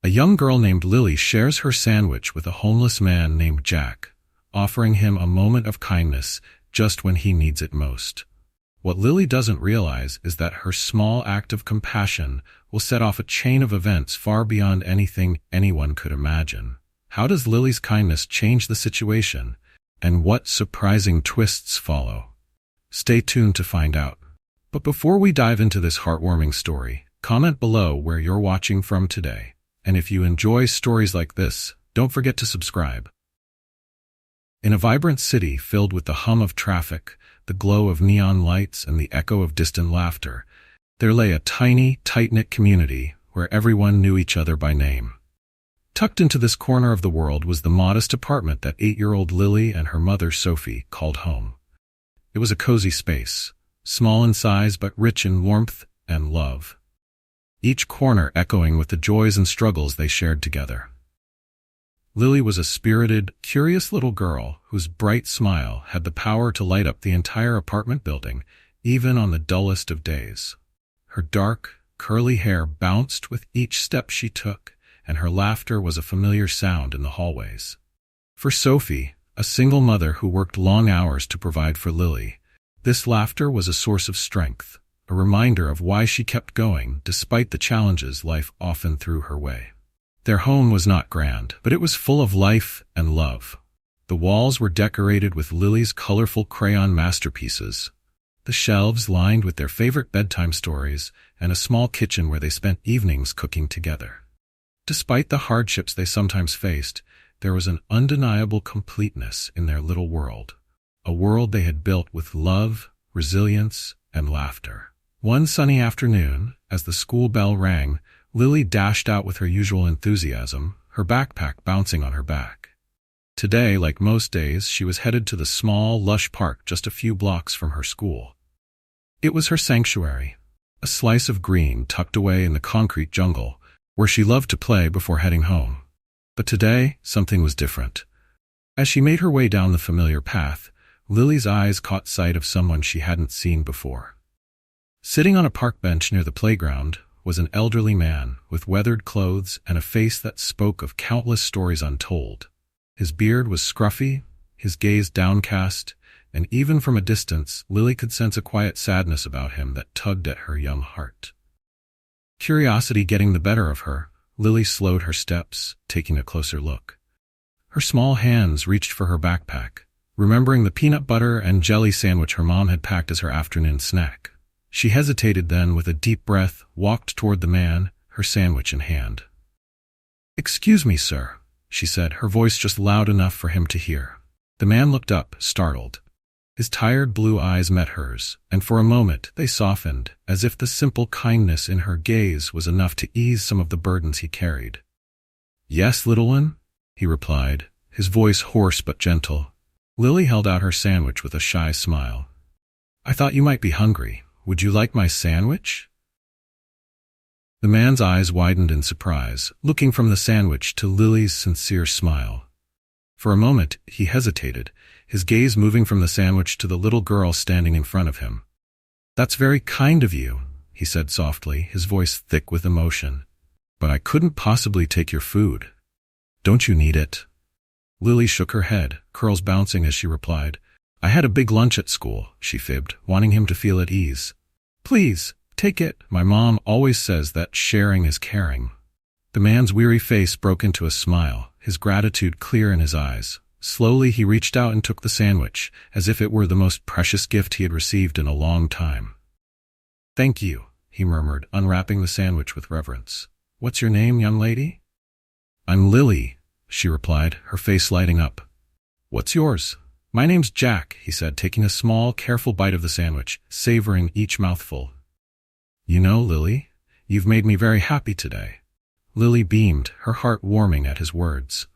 A young girl named Lily shares her sandwich with a homeless man named Jack, offering him a moment of kindness just when he needs it most. What Lily doesn't realize is that her small act of compassion will set off a chain of events far beyond anything anyone could imagine. How does Lily's kindness change the situation, and what surprising twists follow? Stay tuned to find out. But before we dive into this heartwarming story, comment below where you're watching from today. And if you enjoy stories like this, don't forget to subscribe. In a vibrant city filled with the hum of traffic, the glow of neon lights, and the echo of distant laughter, there lay a tiny, tight-knit community where everyone knew each other by name. Tucked into this corner of the world was the modest apartment that 8-year-old Lily and her mother Sophie called home. It was a cozy space, small in size but rich in warmth and love, each corner echoing with the joys and struggles they shared together. Lily was a spirited, curious little girl whose bright smile had the power to light up the entire apartment building, even on the dullest of days. Her dark, curly hair bounced with each step she took, and her laughter was a familiar sound in the hallways. For Sophie, a single mother who worked long hours to provide for Lily, this laughter was a source of strength, a reminder of why she kept going despite the challenges life often threw her way. Their home was not grand, but it was full of life and love. The walls were decorated with Lily's colorful crayon masterpieces, the shelves lined with their favorite bedtime stories, and a small kitchen where they spent evenings cooking together. Despite the hardships they sometimes faced, there was an undeniable completeness in their little world, a world they had built with love, resilience, and laughter. One sunny afternoon, as the school bell rang, Lily dashed out with her usual enthusiasm, her backpack bouncing on her back. Today, like most days, she was headed to the small, lush park just a few blocks from her school. It was her sanctuary, a slice of green tucked away in the concrete jungle, where she loved to play before heading home. But today, something was different. As she made her way down the familiar path, Lily's eyes caught sight of someone she hadn't seen before. Sitting on a park bench near the playground was an elderly man with weathered clothes and a face that spoke of countless stories untold. His beard was scruffy, his gaze downcast, and even from a distance, Lily could sense a quiet sadness about him that tugged at her young heart. Curiosity getting the better of her, Lily slowed her steps, taking a closer look. Her small hands reached for her backpack, remembering the peanut butter and jelly sandwich her mom had packed as her afternoon snack. She hesitated then, with a deep breath, walked toward the man, her sandwich in hand. "Excuse me, sir," she said, her voice just loud enough for him to hear. The man looked up, startled. His tired blue eyes met hers, and for a moment they softened, as if the simple kindness in her gaze was enough to ease some of the burdens he carried. "Yes, little one?" he replied, his voice hoarse but gentle. Lily held out her sandwich with a shy smile. "I thought you might be hungry. Would you like my sandwich?" The man's eyes widened in surprise, looking from the sandwich to Lily's sincere smile. For a moment, he hesitated, his gaze moving from the sandwich to the little girl standing in front of him. "That's very kind of you," he said softly, his voice thick with emotion. "But I couldn't possibly take your food. Don't you need it?" Lily shook her head, curls bouncing as she replied. "I had a big lunch at school," she fibbed, wanting him to feel at ease. "Please, take it. My mom always says that sharing is caring." The man's weary face broke into a smile, his gratitude clear in his eyes. Slowly he reached out and took the sandwich, as if it were the most precious gift he had received in a long time. "Thank you," he murmured, unwrapping the sandwich with reverence. "What's your name, young lady?" "I'm Lily," she replied, her face lighting up. "What's yours?" "My name's Jack," he said, taking a small, careful bite of the sandwich, savoring each mouthful. "You know, Lily, you've made me very happy today." Lily beamed, her heart warming at his words.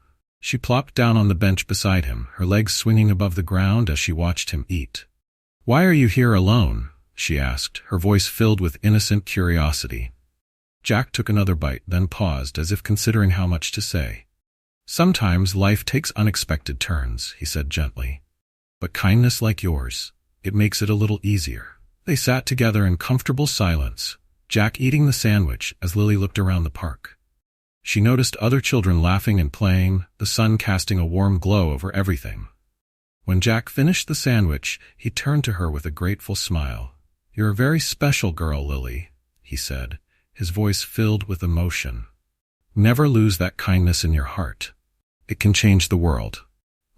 She plopped down on the bench beside him, her legs swinging above the ground as she watched him eat. "Why are you here alone?" she asked, her voice filled with innocent curiosity. Jack took another bite, then paused, as if considering how much to say. "Sometimes life takes unexpected turns," he said gently. "But kindness like yours, it makes it a little easier." They sat together in comfortable silence, Jack eating the sandwich as Lily looked around the park. She noticed other children laughing and playing, the sun casting a warm glow over everything. When Jack finished the sandwich, he turned to her with a grateful smile. "You're a very special girl, Lily," he said, his voice filled with emotion. "Never lose that kindness in your heart. It can change the world."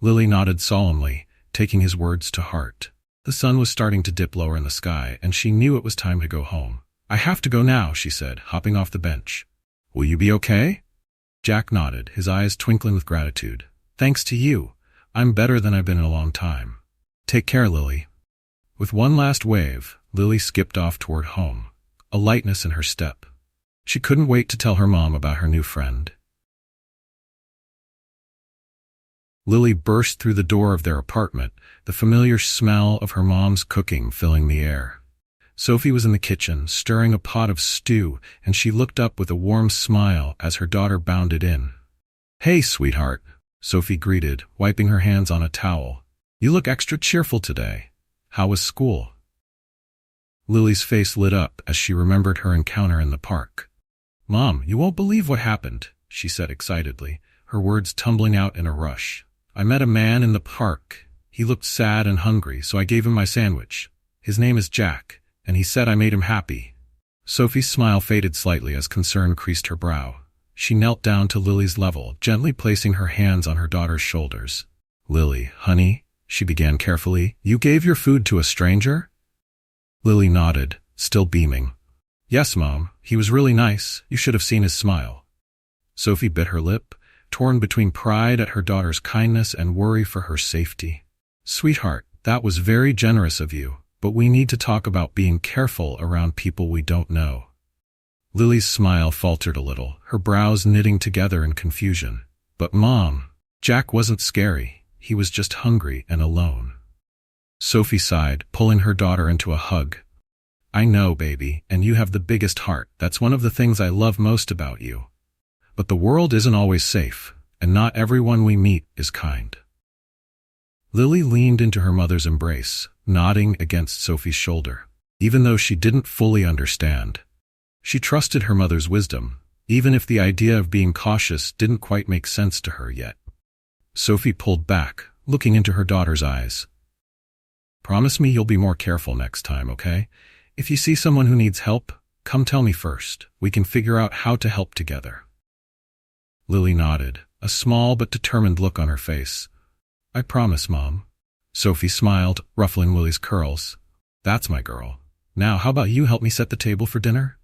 Lily nodded solemnly, taking his words to heart. The sun was starting to dip lower in the sky, and she knew it was time to go home. "I have to go now," she said, hopping off the bench. "Will you be okay?" Jack nodded, his eyes twinkling with gratitude. "Thanks to you. I'm better than I've been in a long time. Take care, Lily." With one last wave, Lily skipped off toward home, a lightness in her step. She couldn't wait to tell her mom about her new friend. Lily burst through the door of their apartment, the familiar smell of her mom's cooking filling the air. Sophie was in the kitchen, stirring a pot of stew, and she looked up with a warm smile as her daughter bounded in. "Hey, sweetheart," Sophie greeted, wiping her hands on a towel. "You look extra cheerful today. How was school?" Lily's face lit up as she remembered her encounter in the park. "Mom, you won't believe what happened," she said excitedly, her words tumbling out in a rush. "I met a man in the park. He looked sad and hungry, so I gave him my sandwich. His name is Jack, and he said I made him happy." Sophie's smile faded slightly as concern creased her brow. She knelt down to Lily's level, gently placing her hands on her daughter's shoulders. "Lily, honey," she began carefully, "you gave your food to a stranger?" Lily nodded, still beaming. "Yes, Mom, he was really nice. You should have seen his smile." Sophie bit her lip, torn between pride at her daughter's kindness and worry for her safety. "Sweetheart, that was very generous of you, but we need to talk about being careful around people we don't know." Lily's smile faltered a little, her brows knitting together in confusion. "But Mom, Jack wasn't scary. He was just hungry and alone." Sophie sighed, pulling her daughter into a hug. "I know, baby, and you have the biggest heart. That's one of the things I love most about you. But the world isn't always safe, and not everyone we meet is kind." Lily leaned into her mother's embrace, nodding against Sophie's shoulder. Even though she didn't fully understand, she trusted her mother's wisdom, even if the idea of being cautious didn't quite make sense to her yet. Sophie pulled back, looking into her daughter's eyes. "Promise me you'll be more careful next time, okay? If you see someone who needs help, come tell me first. We can figure out how to help together." Lily nodded, a small but determined look on her face. "I promise, Mom." Sophie smiled, ruffling Lily's curls. "That's my girl. Now how about you help me set the table for dinner?"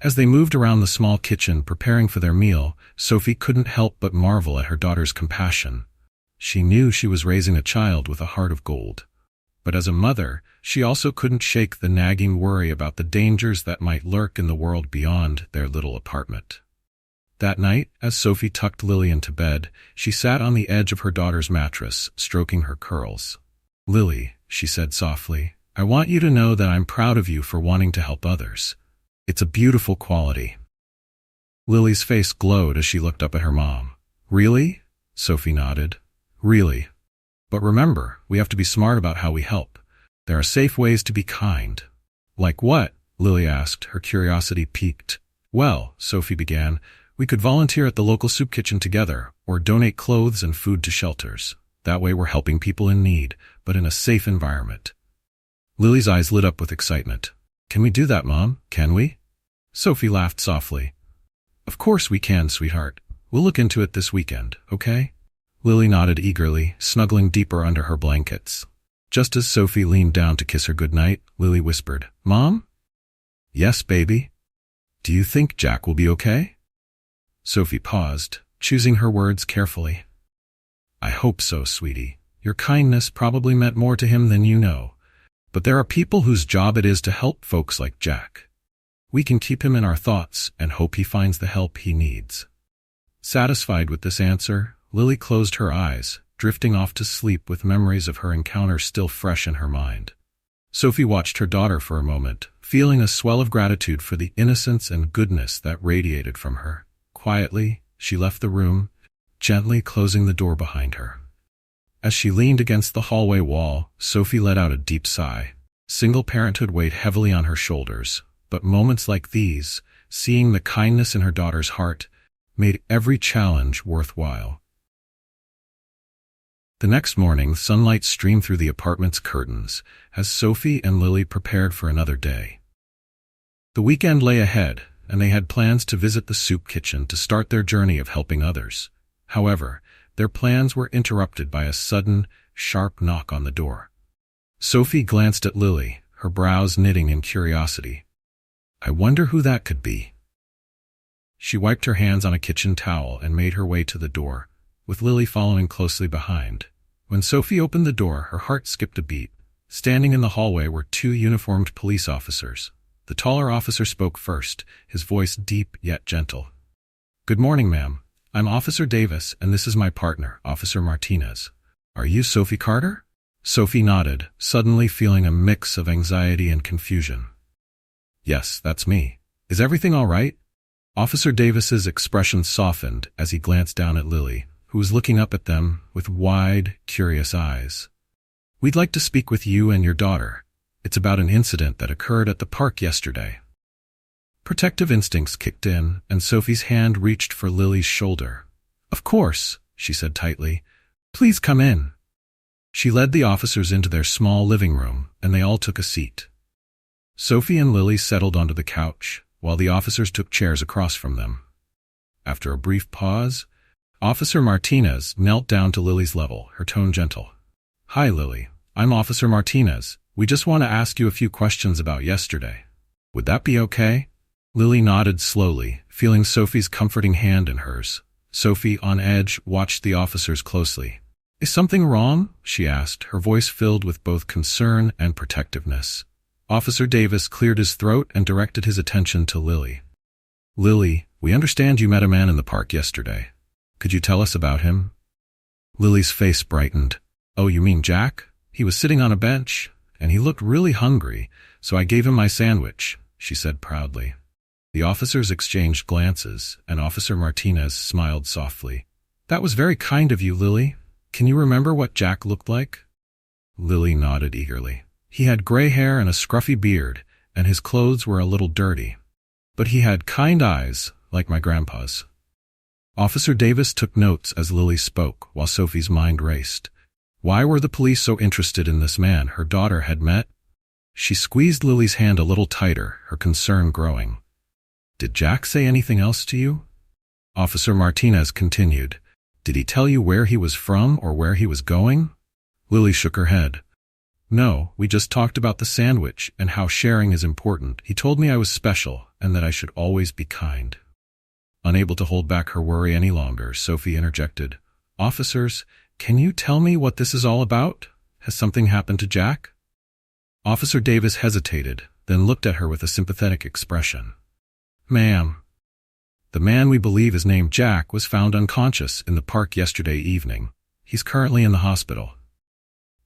As they moved around the small kitchen preparing for their meal, Sophie couldn't help but marvel at her daughter's compassion. She knew she was raising a child with a heart of gold. But as a mother, she also couldn't shake the nagging worry about the dangers that might lurk in the world beyond their little apartment. That night, as Sophie tucked Lily into bed, she sat on the edge of her daughter's mattress, stroking her curls. "Lily," she said softly, "I want you to know that I'm proud of you for wanting to help others. It's a beautiful quality." Lily's face glowed as she looked up at her mom. "Really?" Sophie nodded. "Really. But remember, we have to be smart about how we help. There are safe ways to be kind." "Like what?" Lily asked, her curiosity piqued. "Well," Sophie began, "we could volunteer at the local soup kitchen together, or donate clothes and food to shelters. That way we're helping people in need, but in a safe environment." Lily's eyes lit up with excitement. "Can we do that, Mom? Can we?" Sophie laughed softly. "Of course we can, sweetheart. We'll look into it this weekend, okay?" Lily nodded eagerly, snuggling deeper under her blankets. Just as Sophie leaned down to kiss her goodnight, Lily whispered, "Mom?" "Yes, baby." "Do you think Jack will be okay?" Sophie paused, choosing her words carefully. "I hope so, sweetie. Your kindness probably meant more to him than you know. But there are people whose job it is to help folks like Jack. We can keep him in our thoughts and hope he finds the help he needs." Satisfied with this answer, Lily closed her eyes, drifting off to sleep with memories of her encounter still fresh in her mind. Sophie watched her daughter for a moment, feeling a swell of gratitude for the innocence and goodness that radiated from her. Quietly, she left the room, gently closing the door behind her. As she leaned against the hallway wall, Sophie let out a deep sigh. Single parenthood weighed heavily on her shoulders, but moments like these, seeing the kindness in her daughter's heart, made every challenge worthwhile. The next morning, sunlight streamed through the apartment's curtains as Sophie and Lily prepared for another day. The weekend lay ahead, and they had plans to visit the soup kitchen to start their journey of helping others. However, their plans were interrupted by a sudden, sharp knock on the door. Sophie glanced at Lily, her brows knitting in curiosity. "I wonder who that could be." She wiped her hands on a kitchen towel and made her way to the door, with Lily following closely behind. When Sophie opened the door, her heart skipped a beat. Standing in the hallway were two uniformed police officers. The taller officer spoke first, his voice deep yet gentle. "Good morning, ma'am. I'm Officer Davis, and this is my partner, Officer Martinez. Are you Sophie Carter?" Sophie nodded, suddenly feeling a mix of anxiety and confusion. "Yes, that's me. Is everything all right?" Officer Davis's expression softened as he glanced down at Lily, who was looking up at them with wide, curious eyes. "We'd like to speak with you and your daughter. It's about an incident that occurred at the park yesterday." Protective instincts kicked in, and Sophie's hand reached for Lily's shoulder. "Of course," she said tightly. "Please come in." She led the officers into their small living room, and they all took a seat. Sophie and Lily settled onto the couch, while the officers took chairs across from them. After a brief pause, Officer Martinez knelt down to Lily's level, her tone gentle. "Hi, Lily. I'm Officer Martinez. We just want to ask you a few questions about yesterday. Would that be okay?" Lily nodded slowly, feeling Sophie's comforting hand in hers. Sophie, on edge, watched the officers closely. "Is something wrong?" she asked, her voice filled with both concern and protectiveness. Officer Davis cleared his throat and directed his attention to Lily. "Lily, we understand you met a man in the park yesterday. Could you tell us about him?" Lily's face brightened. "Oh, you mean Jack? He was sitting on a bench, and he looked really hungry, so I gave him my sandwich," she said proudly. The officers exchanged glances, and Officer Martinez smiled softly. "That was very kind of you, Lily. Can you remember what Jack looked like?" Lily nodded eagerly. "He had gray hair and a scruffy beard, and his clothes were a little dirty. But he had kind eyes, like my grandpa's." Officer Davis took notes as Lily spoke, while Sophie's mind raced. Why were the police so interested in this man her daughter had met? She squeezed Lily's hand a little tighter, her concern growing. "Did Jack say anything else to you?" Officer Martinez continued. "Did he tell you where he was from or where he was going?" Lily shook her head. "No, we just talked about the sandwich and how sharing is important. He told me I was special and that I should always be kind." Unable to hold back her worry any longer, Sophie interjected. "Officers, can you tell me what this is all about? Has something happened to Jack?" Officer Davis hesitated, then looked at her with a sympathetic expression. "Ma'am, the man we believe is named Jack was found unconscious in the park yesterday evening. He's currently in the hospital."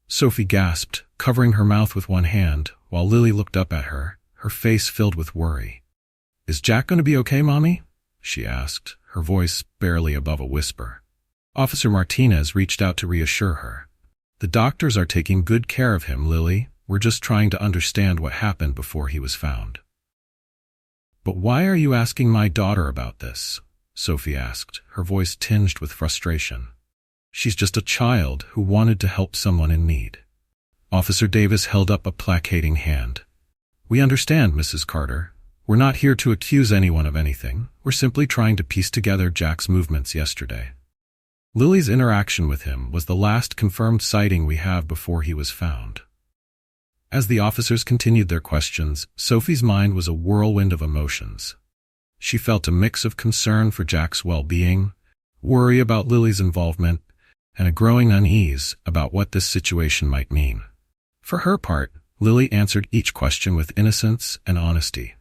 Sophie gasped, covering her mouth with one hand, while Lily looked up at her, her face filled with worry. "Is Jack going to be okay, Mommy?" she asked, her voice barely above a whisper. Officer Martinez reached out to reassure her. "The doctors are taking good care of him, Lily. We're just trying to understand what happened before he was found." "But why are you asking my daughter about this?" Sophie asked, her voice tinged with frustration. "She's just a child who wanted to help someone in need." Officer Davis held up a placating hand. "We understand, Mrs. Carter. We're not here to accuse anyone of anything. We're simply trying to piece together Jack's movements yesterday. Lily's interaction with him was the last confirmed sighting we have before he was found." As the officers continued their questions, Sophie's mind was a whirlwind of emotions. She felt a mix of concern for Jack's well-being, worry about Lily's involvement, and a growing unease about what this situation might mean. For her part, Lily answered each question with innocence and honesty.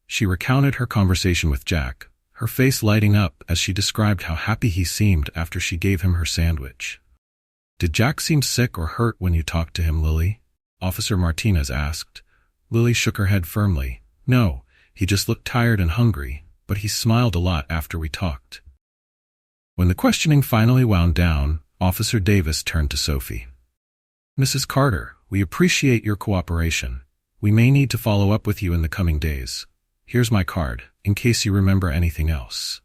She recounted her conversation with Jack, her face lighting up as she described how happy he seemed after she gave him her sandwich. "Did Jack seem sick or hurt when you talked to him, Lily?" Officer Martinez asked. Lily shook her head firmly. "No, he just looked tired and hungry, but he smiled a lot after we talked." When the questioning finally wound down, Officer Davis turned to Sophie. "Mrs. Carter, we appreciate your cooperation. We may need to follow up with you in the coming days. Here's my card, in case you remember anything else."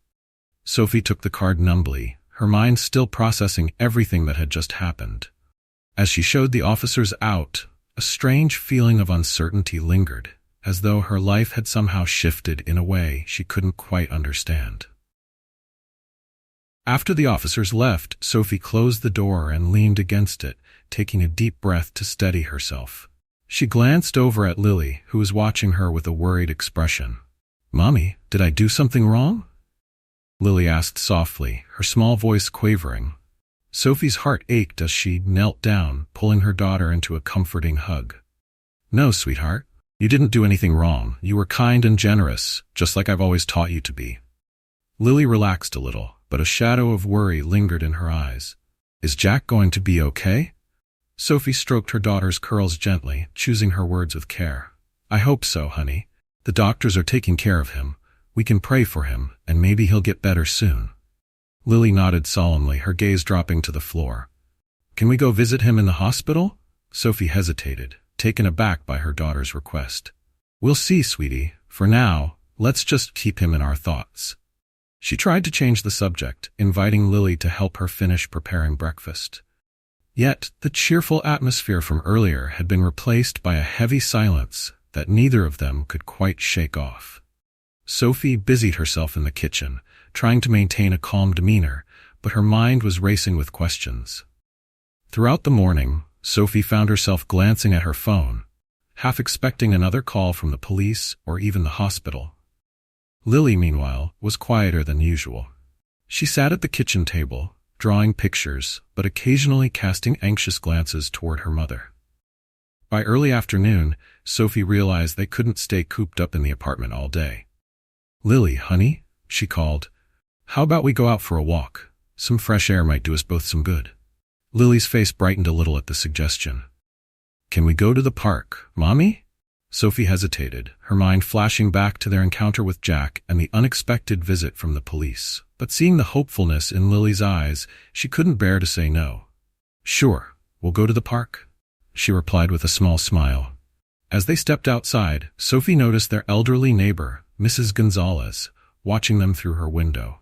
Sophie took the card numbly, her mind still processing everything that had just happened. As she showed the officers out, a strange feeling of uncertainty lingered, as though her life had somehow shifted in a way she couldn't quite understand. After the officers left, Sophie closed the door and leaned against it, taking a deep breath to steady herself. She glanced over at Lily, who was watching her with a worried expression. "Mommy, did I do something wrong?" Lily asked softly, her small voice quavering. Sophie's heart ached as she knelt down, pulling her daughter into a comforting hug. "No, sweetheart. You didn't do anything wrong. You were kind and generous, just like I've always taught you to be." Lily relaxed a little, but a shadow of worry lingered in her eyes. "Is Jack going to be okay?" Sophie stroked her daughter's curls gently, choosing her words with care. "I hope so, honey. The doctors are taking care of him. We can pray for him, and maybe he'll get better soon." Lily nodded solemnly, her gaze dropping to the floor. "Can we go visit him in the hospital?" Sophie hesitated, taken aback by her daughter's request. "We'll see, sweetie. For now, let's just keep him in our thoughts." She tried to change the subject, inviting Lily to help her finish preparing breakfast. Yet, the cheerful atmosphere from earlier had been replaced by a heavy silence that neither of them could quite shake off. Sophie busied herself in the kitchen, trying to maintain a calm demeanor, but her mind was racing with questions. Throughout the morning, Sophie found herself glancing at her phone, half expecting another call from the police or even the hospital. Lily, meanwhile, was quieter than usual. She sat at the kitchen table, drawing pictures, but occasionally casting anxious glances toward her mother. By early afternoon, Sophie realized they couldn't stay cooped up in the apartment all day. "Lily, honey," she called, "how about we go out for a walk? Some fresh air might do us both some good." Lily's face brightened a little at the suggestion. "Can we go to the park, Mommy?" Sophie hesitated, her mind flashing back to their encounter with Jack and the unexpected visit from the police. But seeing the hopefulness in Lily's eyes, she couldn't bear to say no. "Sure, we'll go to the park," she replied with a small smile. As they stepped outside, Sophie noticed their elderly neighbor, Mrs. Gonzalez, watching them through her window.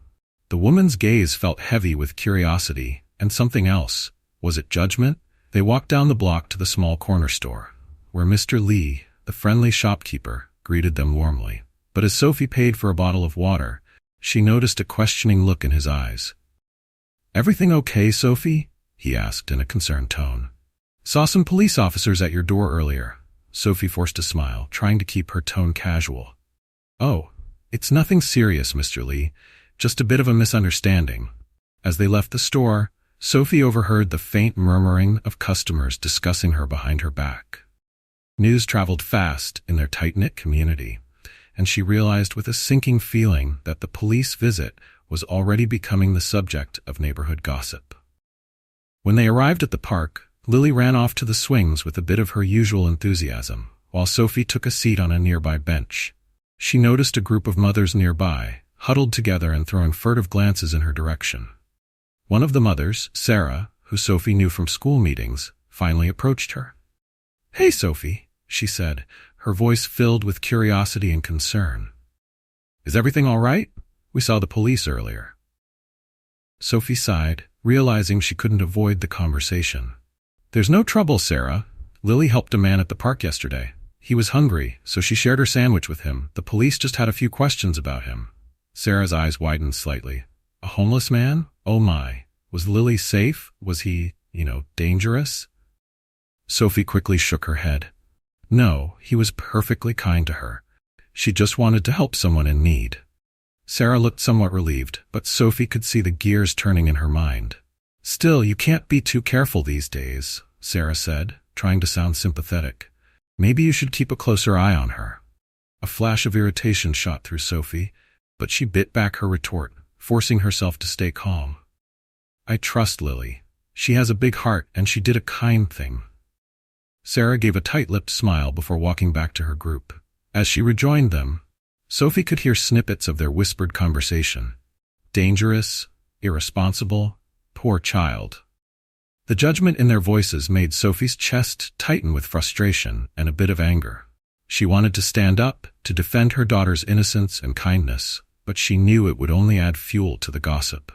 The woman's gaze felt heavy with curiosity and something else. Was it judgment? They walked down the block to the small corner store, where Mr. Lee, the friendly shopkeeper, greeted them warmly. But as Sophie paid for a bottle of water, she noticed a questioning look in his eyes. "Everything okay, Sophie?" he asked in a concerned tone. "Saw some police officers at your door earlier." Sophie forced a smile, trying to keep her tone casual. "Oh, it's nothing serious, Mr. Lee, just a bit of a misunderstanding." As they left the store, Sophie overheard the faint murmuring of customers discussing her behind her back. News traveled fast in their tight-knit community, and she realized with a sinking feeling that the police visit was already becoming the subject of neighborhood gossip. When they arrived at the park, Lily ran off to the swings with a bit of her usual enthusiasm, while Sophie took a seat on a nearby bench. She noticed a group of mothers nearby, huddled together and throwing furtive glances in her direction. One of the mothers, Sarah, who Sophie knew from school meetings, finally approached her. "Hey, Sophie," she said, her voice filled with curiosity and concern. "Is everything all right? We saw the police earlier." Sophie sighed, realizing she couldn't avoid the conversation. "There's no trouble, Sarah. Lily helped a man at the park yesterday. He was hungry, so she shared her sandwich with him. The police just had a few questions about him." Sarah's eyes widened slightly. "A homeless man? Oh my. Was Lily safe? Was he, dangerous?" Sophie quickly shook her head. "No, he was perfectly kind to her. She just wanted to help someone in need." Sarah looked somewhat relieved, but Sophie could see the gears turning in her mind. "Still, you can't be too careful these days," Sarah said, trying to sound sympathetic. "Maybe you should keep a closer eye on her." A flash of irritation shot through Sophie, but she bit back her retort, forcing herself to stay calm. "I trust Lily. She has a big heart and she did a kind thing." Sarah gave a tight-lipped smile before walking back to her group. As she rejoined them, Sophie could hear snippets of their whispered conversation. Dangerous, irresponsible, poor child. The judgment in their voices made Sophie's chest tighten with frustration and a bit of anger. She wanted to stand up, to defend her daughter's innocence and kindness, but she knew it would only add fuel to the gossip.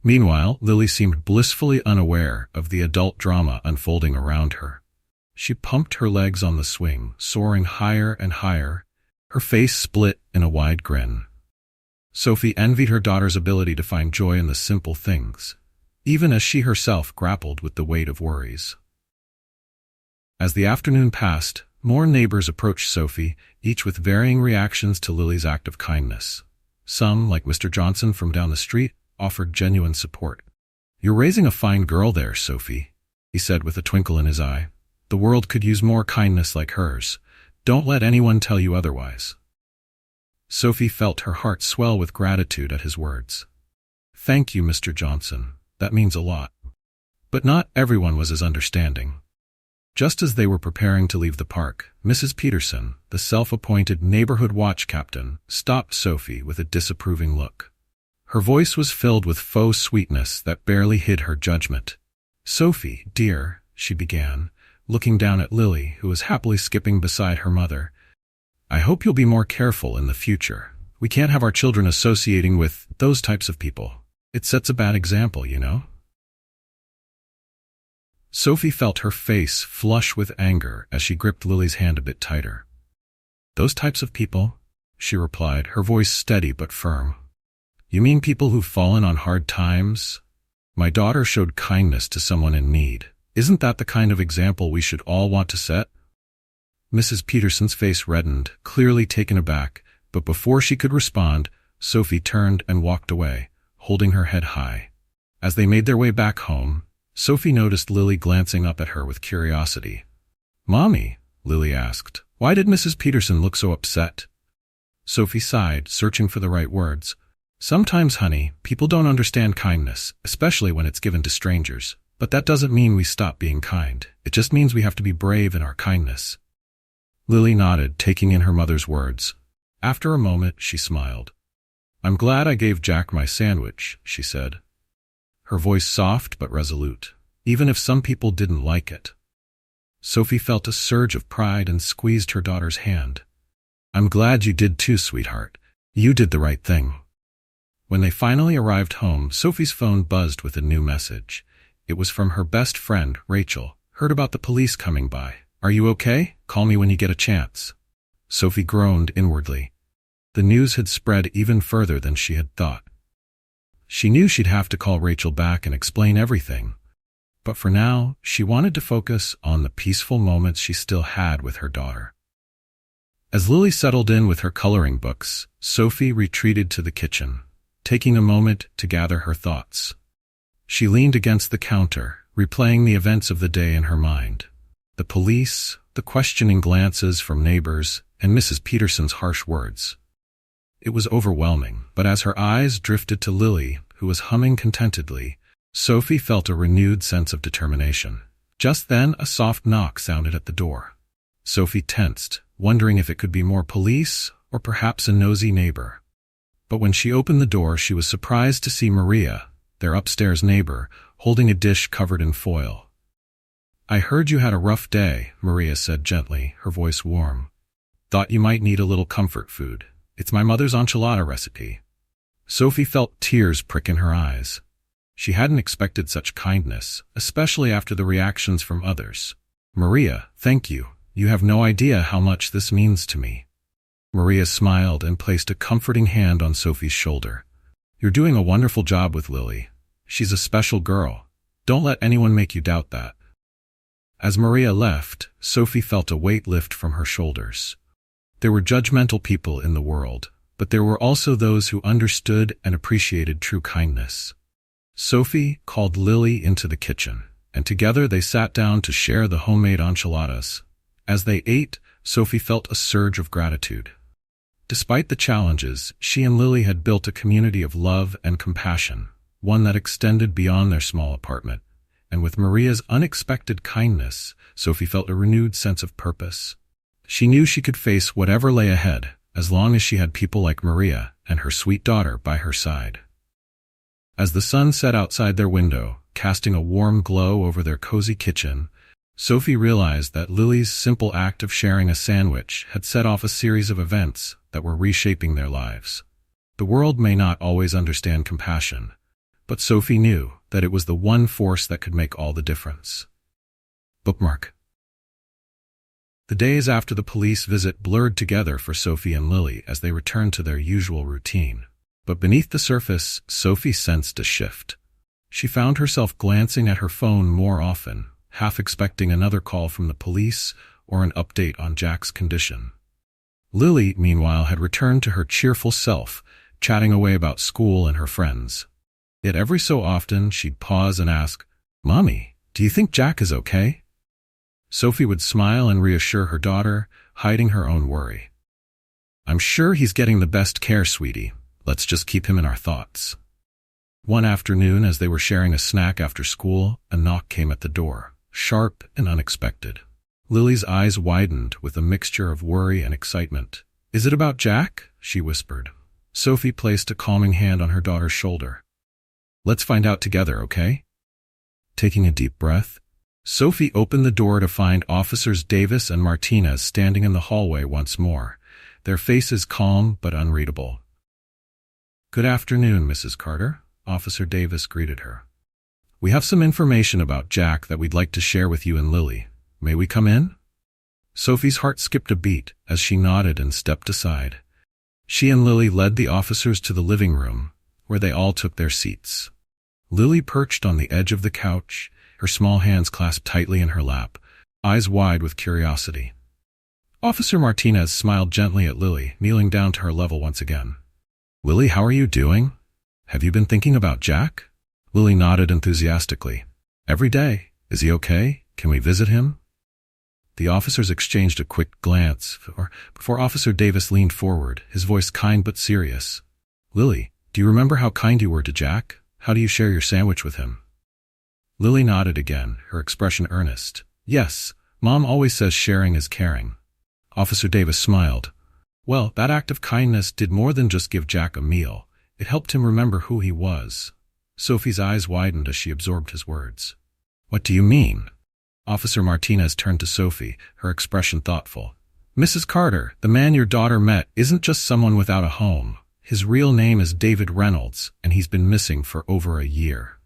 Meanwhile, Lily seemed blissfully unaware of the adult drama unfolding around her. She pumped her legs on the swing, soaring higher and higher, her face split in a wide grin. Sophie envied her daughter's ability to find joy in the simple things, even as she herself grappled with the weight of worries. As the afternoon passed, more neighbors approached Sophie, each with varying reactions to Lily's act of kindness. Some, like Mr. Johnson from down the street, offered genuine support. "You're raising a fine girl there, Sophie," he said with a twinkle in his eye. "The world could use more kindness like hers. Don't let anyone tell you otherwise." Sophie felt her heart swell with gratitude at his words. "Thank you, Mr. Johnson. That means a lot." But not everyone was as understanding. Just as they were preparing to leave the park, Mrs. Peterson, the self-appointed neighborhood watch captain, stopped Sophie with a disapproving look. Her voice was filled with faux sweetness that barely hid her judgment. "Sophie, dear," she began, looking down at Lily, who was happily skipping beside her mother, "I hope you'll be more careful in the future. We can't have our children associating with those types of people. It sets a bad example, you know?" Sophie felt her face flush with anger as she gripped Lily's hand a bit tighter. "Those types of people?" she replied, her voice steady but firm. "You mean people who've fallen on hard times? My daughter showed kindness to someone in need. Isn't that the kind of example we should all want to set?" Mrs. Peterson's face reddened, clearly taken aback, but before she could respond, Sophie turned and walked away, holding her head high. As they made their way back home, Sophie noticed Lily glancing up at her with curiosity. "Mommy," Lily asked, "why did Mrs. Peterson look so upset?" Sophie sighed, searching for the right words. "Sometimes, honey, people don't understand kindness, especially when it's given to strangers. But that doesn't mean we stop being kind. It just means we have to be brave in our kindness." Lily nodded, taking in her mother's words. After a moment, she smiled. "I'm glad I gave Jack my sandwich," she said, her voice soft but resolute, even if some people didn't like it. Sophie felt a surge of pride and squeezed her daughter's hand. "I'm glad you did too, sweetheart. You did the right thing." When they finally arrived home, Sophie's phone buzzed with a new message. It was from her best friend, Rachel. "Heard about the police coming by. Are you okay? Call me when you get a chance." Sophie groaned inwardly. The news had spread even further than she had thought. She knew she'd have to call Rachel back and explain everything. But for now, she wanted to focus on the peaceful moments she still had with her daughter. As Lily settled in with her coloring books, Sophie retreated to the kitchen, taking a moment to gather her thoughts. She leaned against the counter, replaying the events of the day in her mind. The police, the questioning glances from neighbors, and Mrs. Peterson's harsh words. It was overwhelming, but as her eyes drifted to Lily, who was humming contentedly, Sophie felt a renewed sense of determination. Just then, a soft knock sounded at the door. Sophie tensed, wondering if it could be more police or perhaps a nosy neighbor. But when she opened the door, she was surprised to see Maria, their upstairs neighbor, holding a dish covered in foil. "I heard you had a rough day," Maria said gently, her voice warm. "Thought you might need a little comfort food. It's my mother's enchilada recipe." Sophie felt tears prick in her eyes. She hadn't expected such kindness, especially after the reactions from others. "Maria, thank you. You have no idea how much this means to me." Maria smiled and placed a comforting hand on Sophie's shoulder. "You're doing a wonderful job with Lily. She's a special girl. Don't let anyone make you doubt that." As Maria left, Sophie felt a weight lift from her shoulders. There were judgmental people in the world, but there were also those who understood and appreciated true kindness. Sophie called Lily into the kitchen, and together they sat down to share the homemade enchiladas. As they ate, Sophie felt a surge of gratitude. Despite the challenges, she and Lily had built a community of love and compassion, one that extended beyond their small apartment. And with Maria's unexpected kindness, Sophie felt a renewed sense of purpose. She knew she could face whatever lay ahead, as long as she had people like Maria and her sweet daughter by her side. As the sun set outside their window, casting a warm glow over their cozy kitchen, Sophie realized that Lily's simple act of sharing a sandwich had set off a series of events that were reshaping their lives. The world may not always understand compassion, but Sophie knew that it was the one force that could make all the difference. Bookmark. The days after the police visit blurred together for Sophie and Lily as they returned to their usual routine. But beneath the surface, Sophie sensed a shift. She found herself glancing at her phone more often, half expecting another call from the police or an update on Jack's condition. Lily, meanwhile, had returned to her cheerful self, chatting away about school and her friends. Yet every so often she'd pause and ask, "Mommy, do you think Jack is okay?" Sophie would smile and reassure her daughter, hiding her own worry. "I'm sure he's getting the best care, sweetie. Let's just keep him in our thoughts." One afternoon, as they were sharing a snack after school, a knock came at the door, sharp and unexpected. Lily's eyes widened with a mixture of worry and excitement. "Is it about Jack?" she whispered. Sophie placed a calming hand on her daughter's shoulder. "Let's find out together, okay?" Taking a deep breath, Sophie opened the door to find Officers Davis and Martinez standing in the hallway once more, their faces calm but unreadable. "Good afternoon, Mrs. Carter," Officer Davis greeted her. "We have some information about Jack that we'd like to share with you and Lily. May we come in?" Sophie's heart skipped a beat as she nodded and stepped aside. She and Lily led the officers to the living room, where they all took their seats. Lily perched on the edge of the couch, her small hands clasped tightly in her lap, eyes wide with curiosity. Officer Martinez smiled gently at Lily, kneeling down to her level once again. "Lily, how are you doing? Have you been thinking about Jack?" Lily nodded enthusiastically. "Every day. Is he okay? Can we visit him?" The officers exchanged a quick glance before Officer Davis leaned forward, his voice kind but serious. "Lily, do you remember how kind you were to Jack? How do you share your sandwich with him?" Lily nodded again, her expression earnest. "Yes, Mom always says sharing is caring." Officer Davis smiled. "Well, that act of kindness did more than just give Jack a meal. It helped him remember who he was." Sophie's eyes widened as she absorbed his words. "What do you mean?" Officer Martinez turned to Sophie, her expression thoughtful. "Mrs. Carter, the man your daughter met isn't just someone without a home. His real name is David Reynolds, and he's been missing for over a year."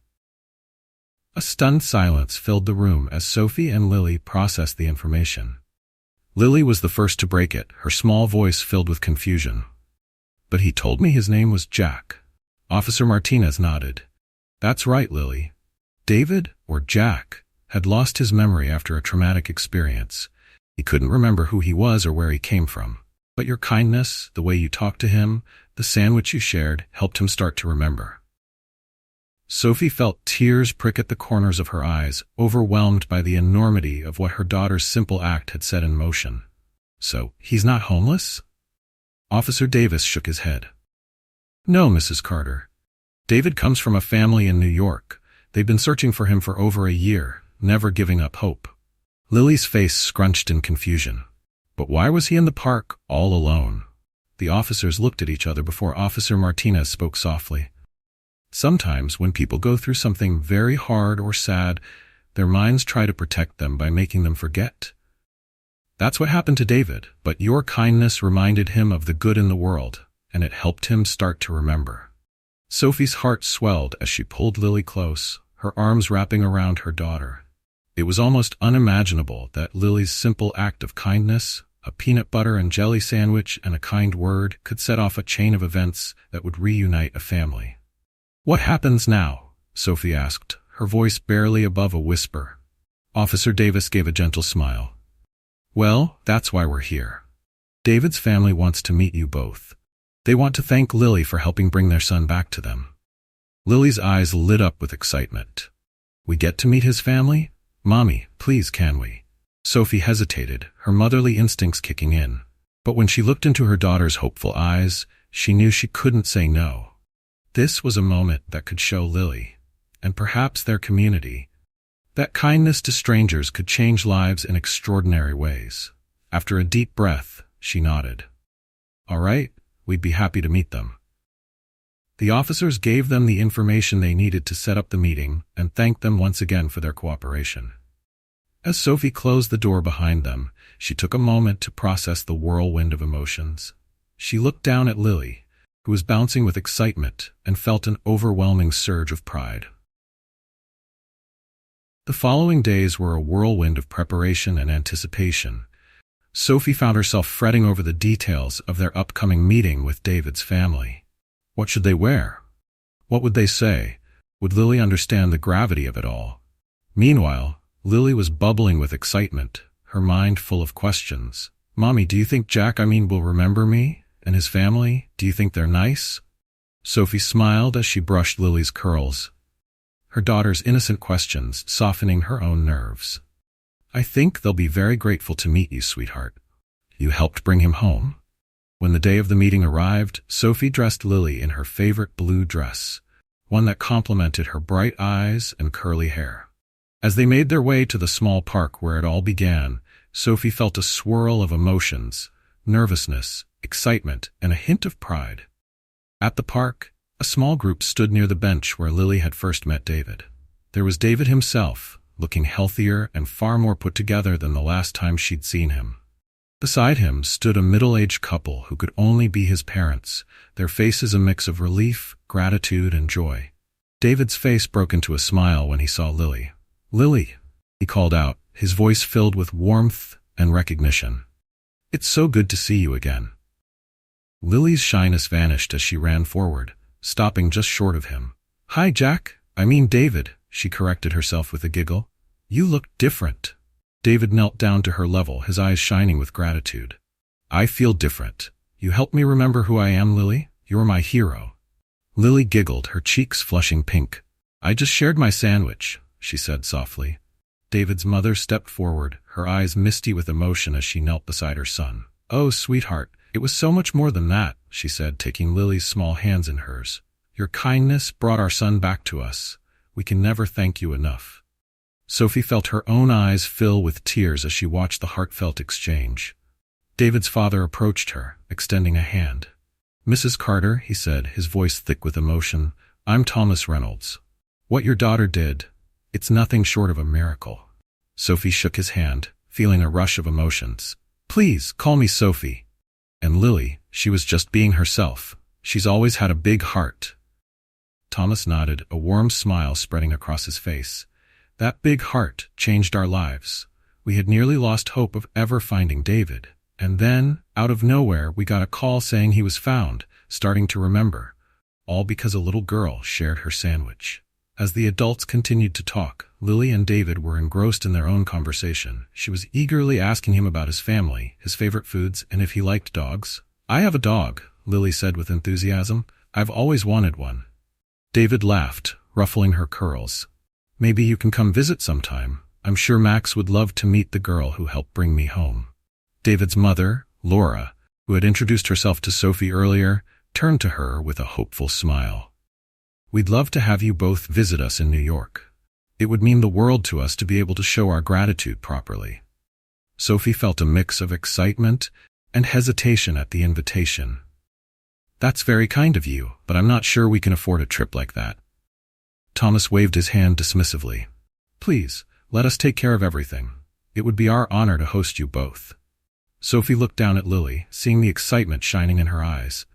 A stunned silence filled the room as Sophie and Lily processed the information. Lily was the first to break it, her small voice filled with confusion. "But he told me his name was Jack." Officer Martinez nodded. "That's right, Lily. David, or Jack, had lost his memory after a traumatic experience. He couldn't remember who he was or where he came from. But your kindness, the way you talked to him, the sandwich you shared, helped him start to remember." Sophie felt tears prick at the corners of her eyes, overwhelmed by the enormity of what her daughter's simple act had set in motion. "So, he's not homeless?" Officer Davis shook his head. "No, Mrs. Carter. David comes from a family in New York. They've been searching for him for over a year, never giving up hope." Lily's face scrunched in confusion. "But why was he in the park, all alone?" The officers looked at each other before Officer Martinez spoke softly. "Sometimes when people go through something very hard or sad, their minds try to protect them by making them forget. That's what happened to David, but your kindness reminded him of the good in the world, and it helped him start to remember." Sophie's heart swelled as she pulled Lily close, her arms wrapping around her daughter. It was almost unimaginable that Lily's simple act of kindness, a peanut butter and jelly sandwich and a kind word, could set off a chain of events that would reunite a family. "What happens now?" Sophie asked, her voice barely above a whisper. Officer Davis gave a gentle smile. "Well, that's why we're here. David's family wants to meet you both. They want to thank Lily for helping bring their son back to them." Lily's eyes lit up with excitement. "We get to meet his family? Mommy, please, can we?" Sophie hesitated, her motherly instincts kicking in. But when she looked into her daughter's hopeful eyes, she knew she couldn't say no. This was a moment that could show Lily, and perhaps their community, that kindness to strangers could change lives in extraordinary ways. After a deep breath, she nodded. "All right, we'd be happy to meet them." The officers gave them the information they needed to set up the meeting and thanked them once again for their cooperation. As Sophie closed the door behind them, she took a moment to process the whirlwind of emotions. She looked down at Lily, who was bouncing with excitement and felt an overwhelming surge of pride. The following days were a whirlwind of preparation and anticipation. Sophie found herself fretting over the details of their upcoming meeting with David's family. What should they wear? What would they say? Would Lily understand the gravity of it all? Meanwhile, Lily was bubbling with excitement, her mind full of questions. "Mommy, do you think Jack will remember me? And his family? Do you think they're nice?" Sophie smiled as she brushed Lily's curls, her daughter's innocent questions softening her own nerves. "I think they'll be very grateful to meet you, sweetheart. You helped bring him home." When the day of the meeting arrived, Sophie dressed Lily in her favorite blue dress, one that complemented her bright eyes and curly hair. As they made their way to the small park where it all began, Sophie felt a swirl of emotions, nervousness, excitement, and a hint of pride. At the park, a small group stood near the bench where Lily had first met David. There was David himself, looking healthier and far more put together than the last time she'd seen him. Beside him stood a middle-aged couple who could only be his parents, their faces a mix of relief, gratitude, and joy. David's face broke into a smile when he saw Lily. "Lily," he called out, his voice filled with warmth and recognition. "It's so good to see you again." Lily's shyness vanished as she ran forward, stopping just short of him. "Hi, Jack. David," she corrected herself with a giggle. "You look different." David knelt down to her level, his eyes shining with gratitude. "I feel different. You helped me remember who I am, Lily. You're my hero." Lily giggled, her cheeks flushing pink. "I just shared my sandwich," she said softly. David's mother stepped forward, her eyes misty with emotion as she knelt beside her son. "Oh, sweetheart, it was so much more than that," she said, taking Lily's small hands in hers. "Your kindness brought our son back to us. We can never thank you enough." Sophie felt her own eyes fill with tears as she watched the heartfelt exchange. David's father approached her, extending a hand. "Mrs. Carter," he said, his voice thick with emotion, "I'm Thomas Reynolds. What your daughter did, it's nothing short of a miracle." Sophie shook his hand, feeling a rush of emotions. "Please, call me Sophie." And Lily, she was just being herself. She's always had a big heart. Thomas nodded, a warm smile spreading across his face. "That big heart changed our lives. We had nearly lost hope of ever finding David. And then, out of nowhere, we got a call saying he was found, starting to remember. All because a little girl shared her sandwich." As the adults continued to talk, Lily and David were engrossed in their own conversation. She was eagerly asking him about his family, his favorite foods, and if he liked dogs. "I have a dog," Lily said with enthusiasm. "I've always wanted one." David laughed, ruffling her curls. "Maybe you can come visit sometime. I'm sure Max would love to meet the girl who helped bring me home." David's mother, Laura, who had introduced herself to Sophie earlier, turned to her with a hopeful smile. "We'd love to have you both visit us in New York. It would mean the world to us to be able to show our gratitude properly." Sophie felt a mix of excitement and hesitation at the invitation. "That's very kind of you, but I'm not sure we can afford a trip like that." Thomas waved his hand dismissively. "Please, let us take care of everything. It would be our honor to host you both." Sophie looked down at Lily, seeing the excitement shining in her eyes.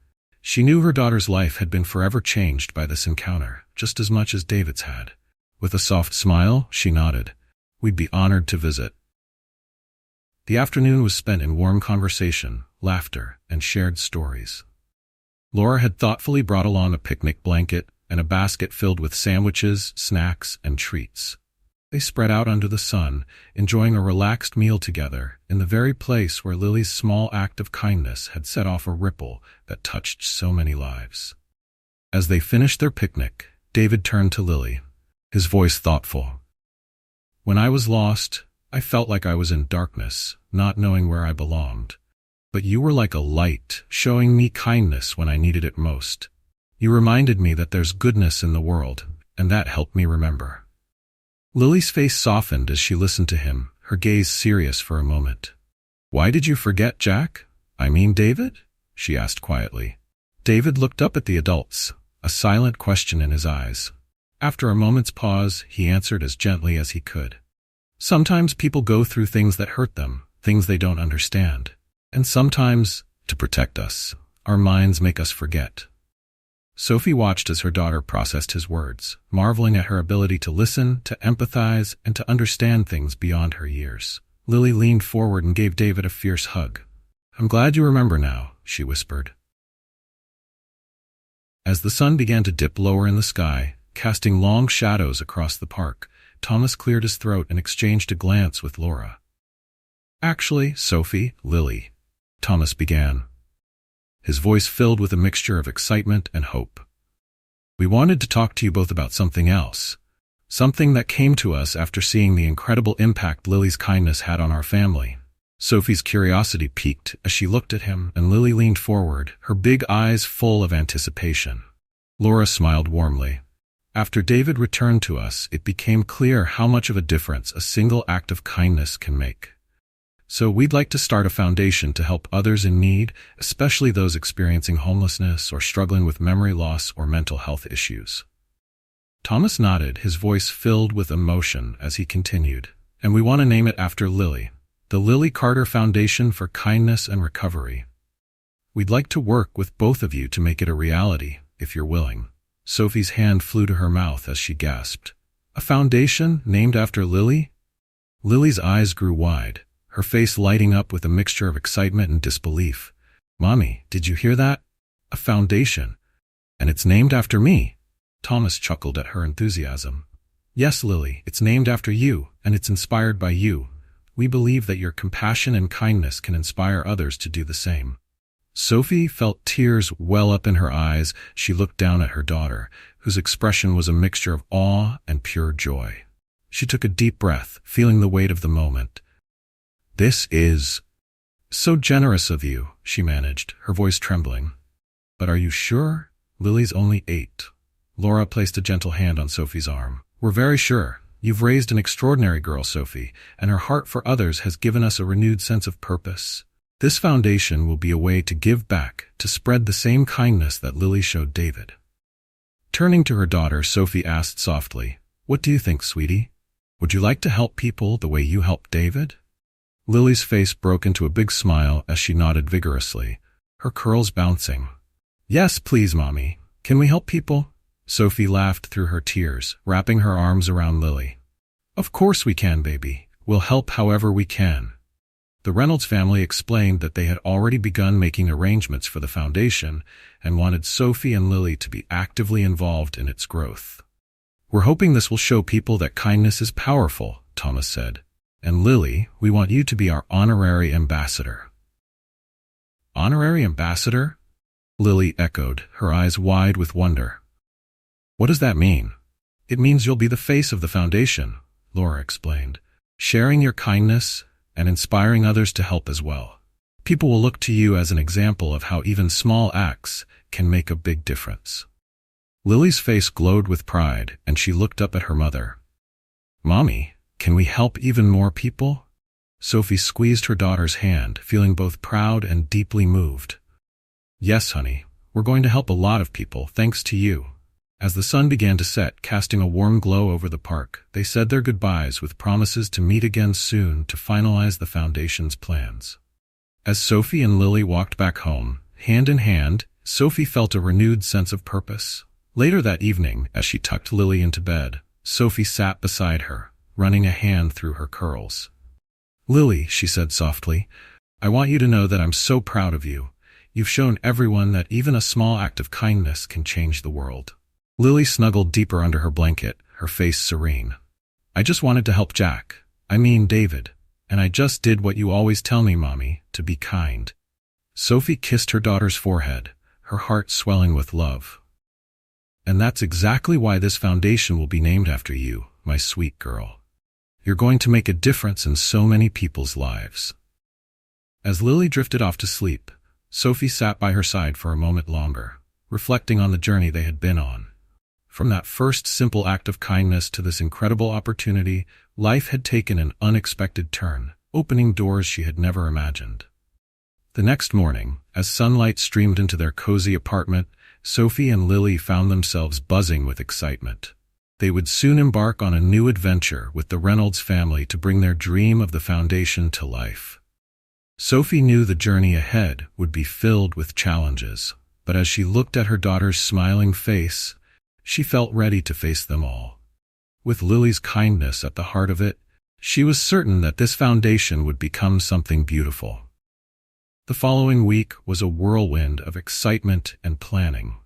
She knew her daughter's life had been forever changed by this encounter, just as much as David's had. With a soft smile, she nodded. "We'd be honored to visit." The afternoon was spent in warm conversation, laughter, and shared stories. Laura had thoughtfully brought along a picnic blanket and a basket filled with sandwiches, snacks, and treats. They spread out under the sun, enjoying a relaxed meal together in the very place where Lily's small act of kindness had set off a ripple that touched so many lives. As they finished their picnic, David turned to Lily, his voice thoughtful. "When I was lost, I felt like I was in darkness, not knowing where I belonged. But you were like a light, showing me kindness when I needed it most. You reminded me that there's goodness in the world, and that helped me remember." Lily's face softened as she listened to him, her gaze serious for a moment. "Why did you forget Jack? David?" she asked quietly. David looked up at the adults, a silent question in his eyes. After a moment's pause, he answered as gently as he could. "Sometimes people go through things that hurt them, things they don't understand. And sometimes, to protect us, our minds make us forget. Sophie watched as her daughter processed his words, marveling at her ability to listen, to empathize, and to understand things beyond her years. Lily leaned forward and gave David a fierce hug. "I'm glad you remember now," she whispered. As the sun began to dip lower in the sky, casting long shadows across the park, Thomas cleared his throat and exchanged a glance with Laura. "Actually, Sophie, Lily," Thomas began, his voice filled with a mixture of excitement and hope. "We wanted to talk to you both about something else, something that came to us after seeing the incredible impact Lily's kindness had on our family." Sophie's curiosity piqued as she looked at him, and Lily leaned forward, her big eyes full of anticipation. Laura smiled warmly. "After David returned to us, it became clear how much of a difference a single act of kindness can make. So we'd like to start a foundation to help others in need, especially those experiencing homelessness or struggling with memory loss or mental health issues." Thomas nodded, his voice filled with emotion as he continued. "And we want to name it after Lily, the Lily Carter Foundation for Kindness and Recovery. We'd like to work with both of you to make it a reality, if you're willing." Sophie's hand flew to her mouth as she gasped. "A foundation named after Lily?" Lily's eyes grew wide, her face lighting up with a mixture of excitement and disbelief. "Mommy, did you hear that? A foundation. And it's named after me." Thomas chuckled at her enthusiasm. "Yes, Lily, it's named after you, and it's inspired by you. We believe that your compassion and kindness can inspire others to do the same." Sophie felt tears well up in her eyes. She looked down at her daughter, whose expression was a mixture of awe and pure joy. She took a deep breath, feeling the weight of the moment. "This is so generous of you," she managed, her voice trembling. "But are you sure? Lily's only 8. Laura placed a gentle hand on Sophie's arm. "We're very sure. You've raised an extraordinary girl, Sophie, and her heart for others has given us a renewed sense of purpose. This foundation will be a way to give back, to spread the same kindness that Lily showed David." Turning to her daughter, Sophie asked softly, "What do you think, sweetie? Would you like to help people the way you helped David?" Lily's face broke into a big smile as she nodded vigorously, her curls bouncing. "Yes, please, Mommy. Can we help people?" Sophie laughed through her tears, wrapping her arms around Lily. "Of course we can, baby. We'll help however we can." The Reynolds family explained that they had already begun making arrangements for the foundation and wanted Sophie and Lily to be actively involved in its growth. "We're hoping this will show people that kindness is powerful," Thomas said. "And Lily, we want you to be our honorary ambassador." "Honorary ambassador?" Lily echoed, her eyes wide with wonder. "What does that mean?" "It means you'll be the face of the foundation," Laura explained, "sharing your kindness and inspiring others to help as well. People will look to you as an example of how even small acts can make a big difference." Lily's face glowed with pride, and she looked up at her mother. "Mommy, can we help even more people?" Sophie squeezed her daughter's hand, feeling both proud and deeply moved. "Yes, honey, we're going to help a lot of people, thanks to you." As the sun began to set, casting a warm glow over the park, they said their goodbyes with promises to meet again soon to finalize the foundation's plans. As Sophie and Lily walked back home, hand in hand, Sophie felt a renewed sense of purpose. Later that evening, as she tucked Lily into bed, Sophie sat beside her, running a hand through her curls. "Lily," she said softly, "I want you to know that I'm so proud of you. You've shown everyone that even a small act of kindness can change the world." Lily snuggled deeper under her blanket, her face serene. "I just wanted to help David, and I just did what you always tell me, Mommy, to be kind." Sophie kissed her daughter's forehead, her heart swelling with love. "And that's exactly why this foundation will be named after you, my sweet girl. You're going to make a difference in so many people's lives." As Lily drifted off to sleep, Sophie sat by her side for a moment longer, reflecting on the journey they had been on. From that first simple act of kindness to this incredible opportunity, life had taken an unexpected turn, opening doors she had never imagined. The next morning, as sunlight streamed into their cozy apartment, Sophie and Lily found themselves buzzing with excitement. They would soon embark on a new adventure with the Reynolds family to bring their dream of the foundation to life. Sophie knew the journey ahead would be filled with challenges. but as she looked at her daughter's smiling face, she felt ready to face them all. With Lily's kindness at the heart of it, she was certain that this foundation would become something beautiful. The following week was a whirlwind of excitement and planning.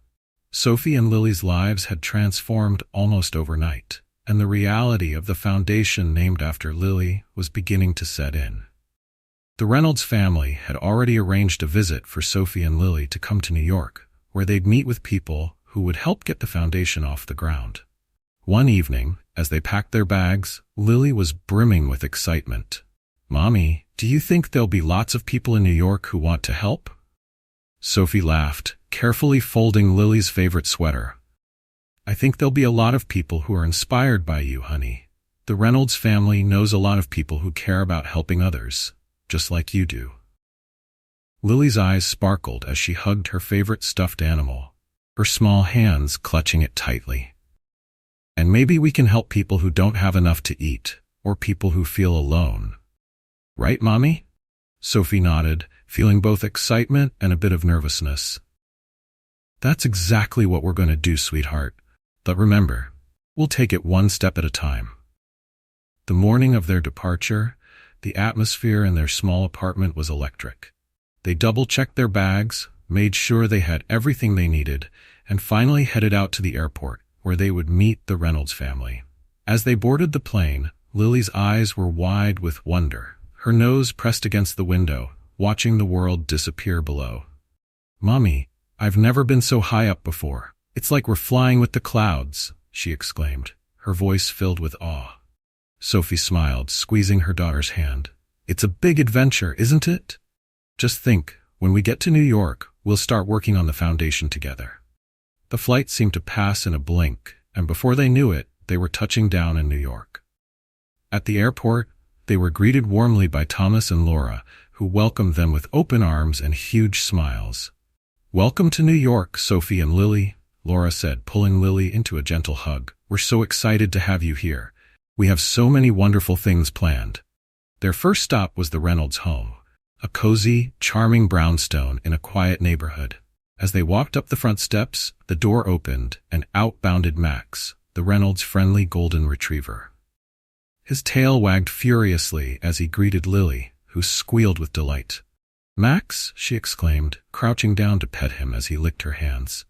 Sophie and Lily's lives had transformed almost overnight, and the reality of the foundation named after Lily was beginning to set in. The Reynolds family had already arranged a visit for Sophie and Lily to come to New York, where they'd meet with people who would help get the foundation off the ground. One evening, as they packed their bags, Lily was brimming with excitement. "Mommy, do you think there'll be lots of people in New York who want to help?" Sophie laughed, carefully folding Lily's favorite sweater. "I think there'll be a lot of people who are inspired by you, honey. The Reynolds family knows a lot of people who care about helping others, just like you do." Lily's eyes sparkled as she hugged her favorite stuffed animal, her small hands clutching it tightly. "And maybe we can help people who don't have enough to eat, or people who feel alone. Right, Mommy?" Sophie nodded, feeling both excitement and a bit of nervousness. "That's exactly what we're going to do, sweetheart. But remember, we'll take it one step at a time." The morning of their departure, the atmosphere in their small apartment was electric. They double-checked their bags, made sure they had everything they needed, and finally headed out to the airport, where they would meet the Reynolds family. As they boarded the plane, Lily's eyes were wide with wonder, her nose pressed against the window, watching the world disappear below. "Mommy, I've never been so high up before. It's like we're flying with the clouds," she exclaimed, her voice filled with awe. Sophie smiled, squeezing her daughter's hand. "It's a big adventure, isn't it? Just think, when we get to New York, we'll start working on the foundation together." The flight seemed to pass in a blink, and before they knew it, they were touching down in New York. At the airport, they were greeted warmly by Thomas and Laura, who welcomed them with open arms and huge smiles. "Welcome to New York, Sophie and Lily," Laura said, pulling Lily into a gentle hug. "We're so excited to have you here. We have so many wonderful things planned." Their first stop was the Reynolds home, a cozy, charming brownstone in a quiet neighborhood. As they walked up the front steps, the door opened, and out bounded Max, the Reynolds' friendly golden retriever. His tail wagged furiously as he greeted Lily, who squealed with delight. "Max," she exclaimed, crouching down to pet him as he licked her hands.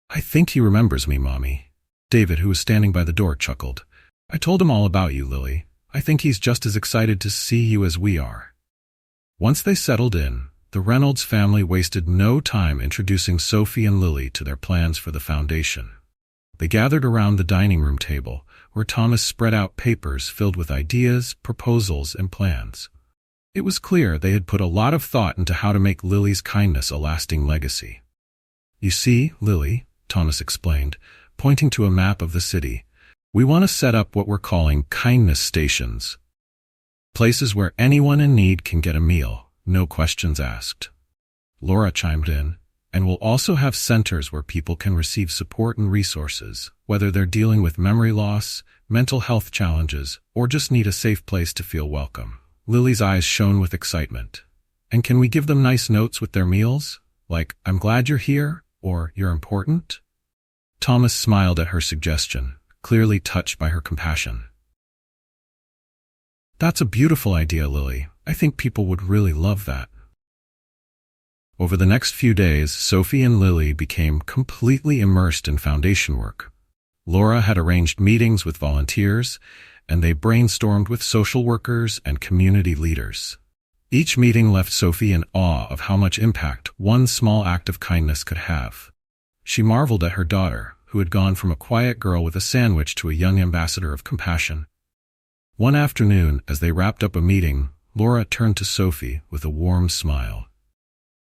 "I think he remembers me, Mommy." David, who was standing by the door, chuckled. "I told him all about you, Lily. I think he's just as excited to see you as we are." Once they settled in, the Reynolds family wasted no time introducing Sophie and Lily to their plans for the foundation. They gathered around the dining room table, where Thomas spread out papers filled with ideas, proposals, and plans. It was clear they had put a lot of thought into how to make Lily's kindness a lasting legacy. "You see, Lily," Thomas explained, pointing to a map of the city, "we want to set up what we're calling kindness stations. Places where anyone in need can get a meal, no questions asked." Laura chimed in, "And we'll also have centers where people can receive support and resources, whether they're dealing with memory loss, mental health challenges, or just need a safe place to feel welcome." Lily's eyes shone with excitement. "And can we give them nice notes with their meals? Like, 'I'm glad you're here,' or 'You're important'?" Thomas smiled at her suggestion, clearly touched by her compassion. "That's a beautiful idea, Lily. I think people would really love that." Over the next few days, Sophie and Lily became completely immersed in foundation work. Laura had arranged meetings with volunteers, and they brainstormed with social workers and community leaders. Each meeting left Sophie in awe of how much impact one small act of kindness could have. She marveled at her daughter, who had gone from a quiet girl with a sandwich to a young ambassador of compassion. One afternoon, as they wrapped up a meeting, Laura turned to Sophie with a warm smile.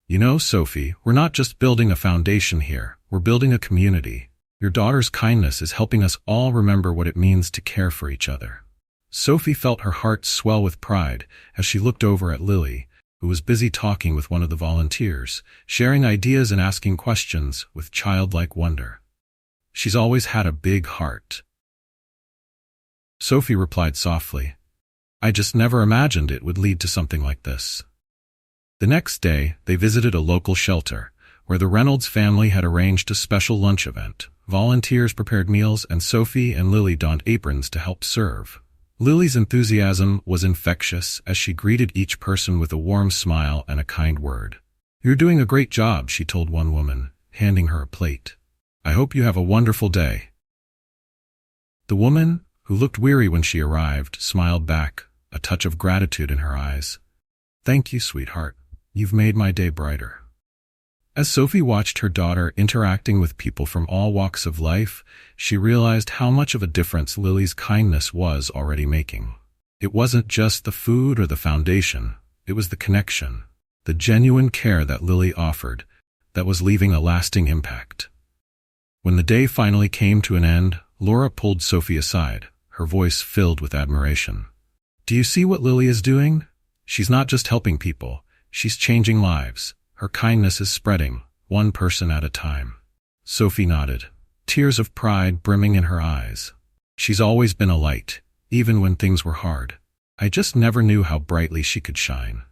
"You know, Sophie, we're not just building a foundation here, we're building a community. Your daughter's kindness is helping us all remember what it means to care for each other." Sophie felt her heart swell with pride as she looked over at Lily, who was busy talking with one of the volunteers, sharing ideas and asking questions with childlike wonder. "She's always had a big heart." Sophie replied softly, "I just never imagined it would lead to something like this." The next day, they visited a local shelter, where the Reynolds family had arranged a special lunch event. Volunteers prepared meals, and Sophie and Lily donned aprons to help serve. Lily's enthusiasm was infectious as she greeted each person with a warm smile and a kind word. "You're doing a great job," she told one woman, handing her a plate. "I hope you have a wonderful day." The woman, who looked weary when she arrived, smiled back, a touch of gratitude in her eyes. "Thank you, sweetheart. You've made my day brighter." As Sophie watched her daughter interacting with people from all walks of life, she realized how much of a difference Lily's kindness was already making. It wasn't just the food or the foundation, it was the connection, the genuine care that Lily offered, that was leaving a lasting impact. When the day finally came to an end, Laura pulled Sophie aside, her voice filled with admiration. "Do you see what Lily is doing? She's not just helping people, she's changing lives. Her kindness is spreading, one person at a time." Sophie nodded, tears of pride brimming in her eyes. "She's always been a light, even when things were hard. I just never knew how brightly she could shine."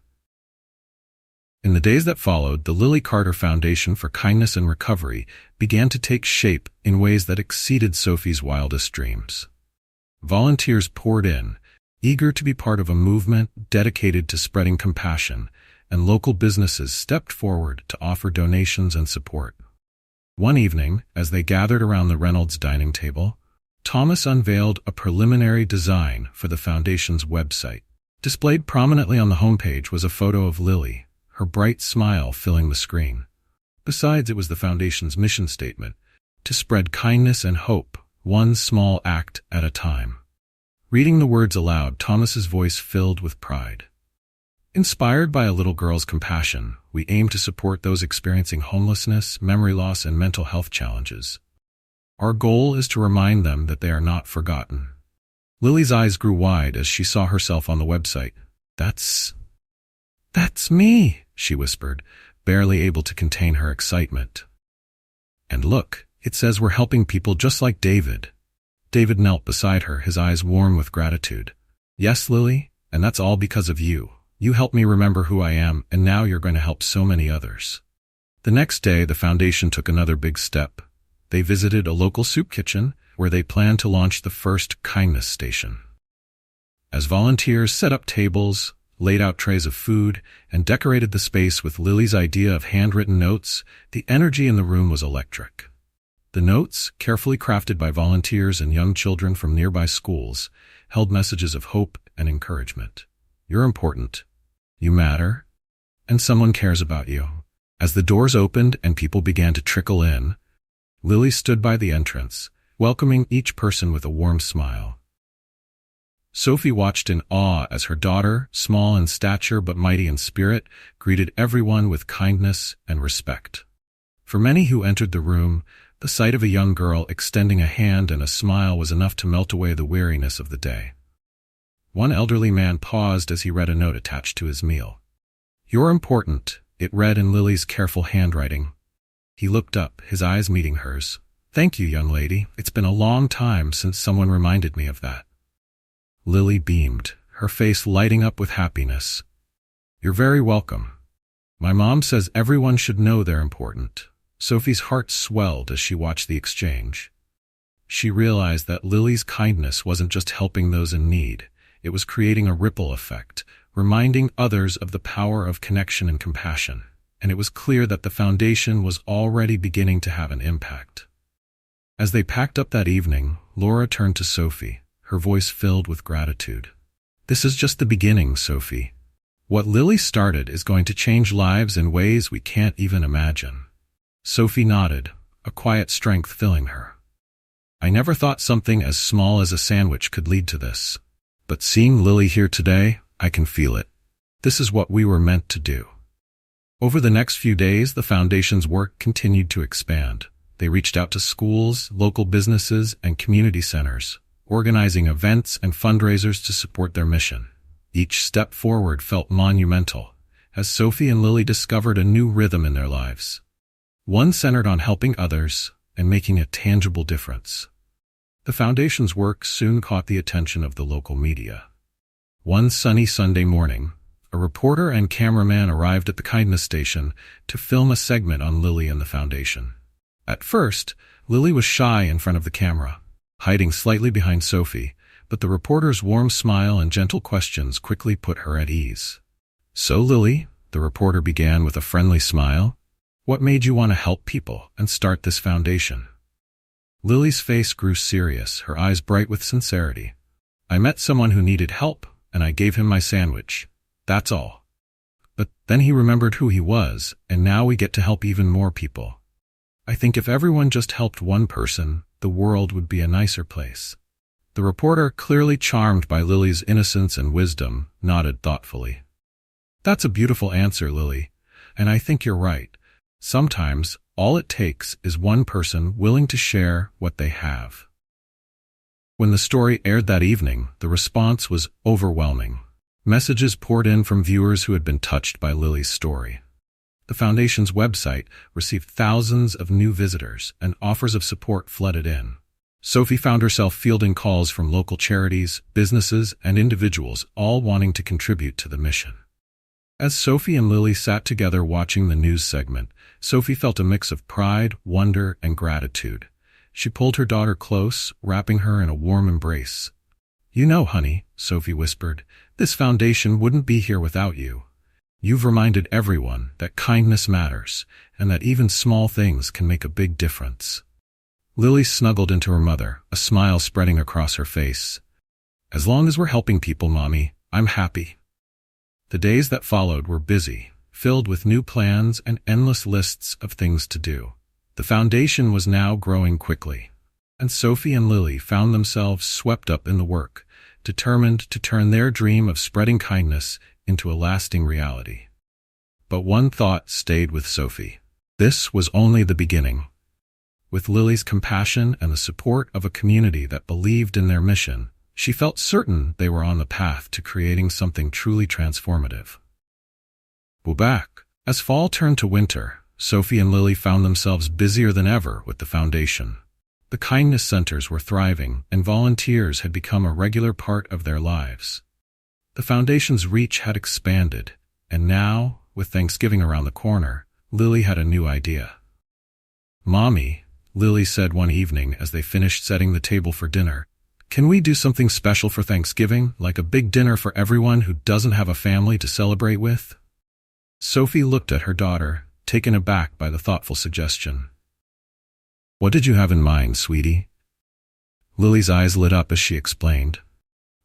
In the days that followed, the Lily Carter Foundation for Kindness and Recovery began to take shape in ways that exceeded Sophie's wildest dreams. Volunteers poured in, eager to be part of a movement dedicated to spreading compassion, and local businesses stepped forward to offer donations and support. One evening, as they gathered around the Reynolds dining table, Thomas unveiled a preliminary design for the foundation's website. Displayed prominently on the homepage was a photo of Lily, her bright smile filling the screen. Besides, it was the foundation's mission statement, to spread kindness and hope, one small act at a time. Reading the words aloud, Thomas's voice filled with pride. "Inspired by a little girl's compassion, we aim to support those experiencing homelessness, memory loss, and mental health challenges. Our goal is to remind them that they are not forgotten." Lily's eyes grew wide as she saw herself on the website. That's me," she whispered, barely able to contain her excitement. "And look, it says we're helping people just like David." David knelt beside her, his eyes warm with gratitude. "Yes, Lily, and that's all because of you. You helped me remember who I am, and now you're going to help so many others." The next day, the foundation took another big step. They visited a local soup kitchen, where they planned to launch the first kindness station. As volunteers set up tables, laid out trays of food, and decorated the space with Lily's idea of handwritten notes, the energy in the room was electric. The notes, carefully crafted by volunteers and young children from nearby schools, held messages of hope and encouragement. "You're important. You matter. And someone cares about you." As the doors opened and people began to trickle in, Lily stood by the entrance, welcoming each person with a warm smile. Sophie watched in awe as her daughter, small in stature but mighty in spirit, greeted everyone with kindness and respect. For many who entered the room, the sight of a young girl extending a hand and a smile was enough to melt away the weariness of the day. One elderly man paused as he read a note attached to his meal. "You're important," it read in Lily's careful handwriting. He looked up, his eyes meeting hers. "Thank you, young lady. It's been a long time since someone reminded me of that." Lily beamed, her face lighting up with happiness. "You're very welcome. My mom says everyone should know they're important." Sophie's heart swelled as she watched the exchange. She realized that Lily's kindness wasn't just helping those in need. It was creating a ripple effect, reminding others of the power of connection and compassion, and it was clear that the foundation was already beginning to have an impact. As they packed up that evening, Laura turned to Sophie, her voice filled with gratitude. "This is just the beginning, Sophie. What Lily started is going to change lives in ways we can't even imagine." Sophie nodded, a quiet strength filling her. "I never thought something as small as a sandwich could lead to this. But seeing Lily here today, I can feel it. This is what we were meant to do." Over the next few days, the foundation's work continued to expand. They reached out to schools, local businesses, and community centers, organizing events and fundraisers to support their mission. Each step forward felt monumental, as Sophie and Lily discovered a new rhythm in their lives. One centered on helping others and making a tangible difference. The foundation's work soon caught the attention of the local media. One sunny Sunday morning, a a reporter and cameraman arrived at the kindness station to film a segment on Lily and the foundation. At first, Lily was shy in front of the camera, hiding slightly behind Sophie, but the reporter's warm smile and gentle questions quickly put her at ease. "So, Lily," the reporter began with a friendly smile, "what made you want to help people and start this foundation?" Lily's face grew serious, her eyes bright with sincerity. "I met someone who needed help, and I gave him my sandwich. That's all. But then he remembered who he was, and now we get to help even more people. I think if everyone just helped one person, the world would be a nicer place." The reporter, clearly charmed by Lily's innocence and wisdom, nodded thoughtfully. "That's a beautiful answer, Lily, and I think you're right. Sometimes, all it takes is one person willing to share what they have." When the story aired that evening, the response was overwhelming. Messages poured in from viewers who had been touched by Lily's story. The foundation's website received thousands of new visitors, and offers of support flooded in. Sophie found herself fielding calls from local charities, businesses, and individuals, all wanting to contribute to the mission. As Sophie and Lily sat together watching the news segment, Sophie felt a mix of pride, wonder, and gratitude. She pulled her daughter close, wrapping her in a warm embrace. "You know, honey," Sophie whispered, "this foundation wouldn't be here without you. You've reminded everyone that kindness matters, and that even small things can make a big difference." Lily snuggled into her mother, a smile spreading across her face. "As long as we're helping people, Mommy, I'm happy." The days that followed were busy, filled with new plans and endless lists of things to do. The foundation was now growing quickly, and Sophie and Lily found themselves swept up in the work, determined to turn their dream of spreading kindness into a lasting reality. But one thought stayed with Sophie. This was only the beginning. With Lily's compassion and the support of a community that believed in their mission, she felt certain they were on the path to creating something truly transformative. Back. As fall turned to winter, Sophie and Lily found themselves busier than ever with the foundation. The kindness centers were thriving, and volunteers had become a regular part of their lives. The foundation's reach had expanded, and now, with Thanksgiving around the corner, Lily had a new idea. "Mommy," Lily said one evening as they finished setting the table for dinner, "can we do something special for Thanksgiving, like a big dinner for everyone who doesn't have a family to celebrate with?" Sophie looked at her daughter, taken aback by the thoughtful suggestion. "What did you have in mind, sweetie?" Lily's eyes lit up as she explained.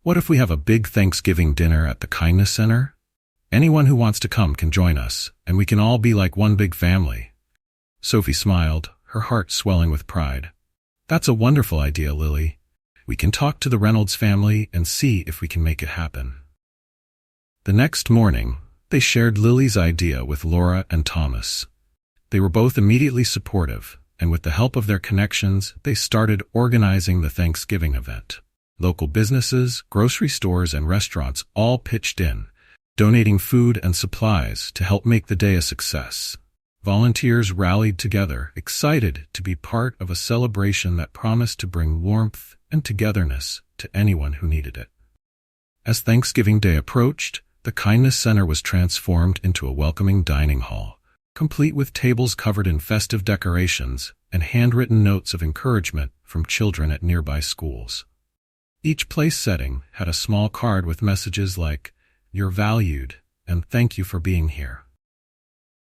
"What if we have a big Thanksgiving dinner at the Kindness Center? Anyone who wants to come can join us, and we can all be like one big family." Sophie smiled, her heart swelling with pride. "That's a wonderful idea, Lily. We can talk to the Reynolds family and see if we can make it happen." The next morning, they shared Lily's idea with Laura and Thomas. They were both immediately supportive, and with the help of their connections, they started organizing the Thanksgiving event. Local businesses, grocery stores, and restaurants all pitched in, donating food and supplies to help make the day a success. Volunteers rallied together, excited to be part of a celebration that promised to bring warmth and togetherness to anyone who needed it. As Thanksgiving Day approached, the Kindness Center was transformed into a welcoming dining hall, complete with tables covered in festive decorations and handwritten notes of encouragement from children at nearby schools. Each place setting had a small card with messages like, "You're valued," and "Thank you for being here."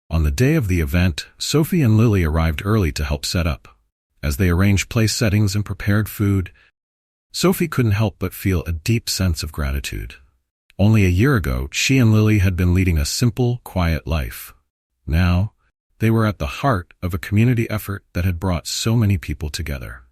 On the day of the event, Sophie and Lily arrived early to help set up. As they arranged place settings and prepared food, Sophie couldn't help but feel a deep sense of gratitude. Only a year ago, she and Lily had been leading a simple, quiet life. Now, they were at the heart of a community effort that had brought so many people together.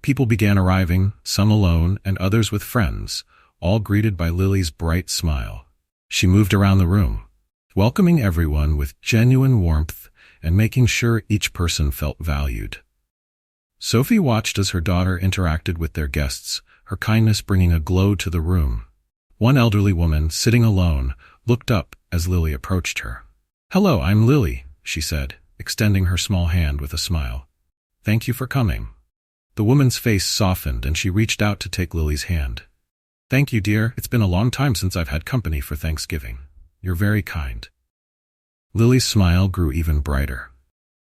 People began arriving, some alone and others with friends, all greeted by Lily's bright smile. She moved around the room, welcoming everyone with genuine warmth and making sure each person felt valued. Sophie watched as her daughter interacted with their guests, her kindness bringing a glow to the room. One elderly woman, sitting alone, looked up as Lily approached her. "Hello, I'm Lily," she said, extending her small hand with a smile. "Thank you for coming." The woman's face softened and she reached out to take Lily's hand. "Thank you, dear. It's been a long time since I've had company for Thanksgiving. You're very kind." Lily's smile grew even brighter.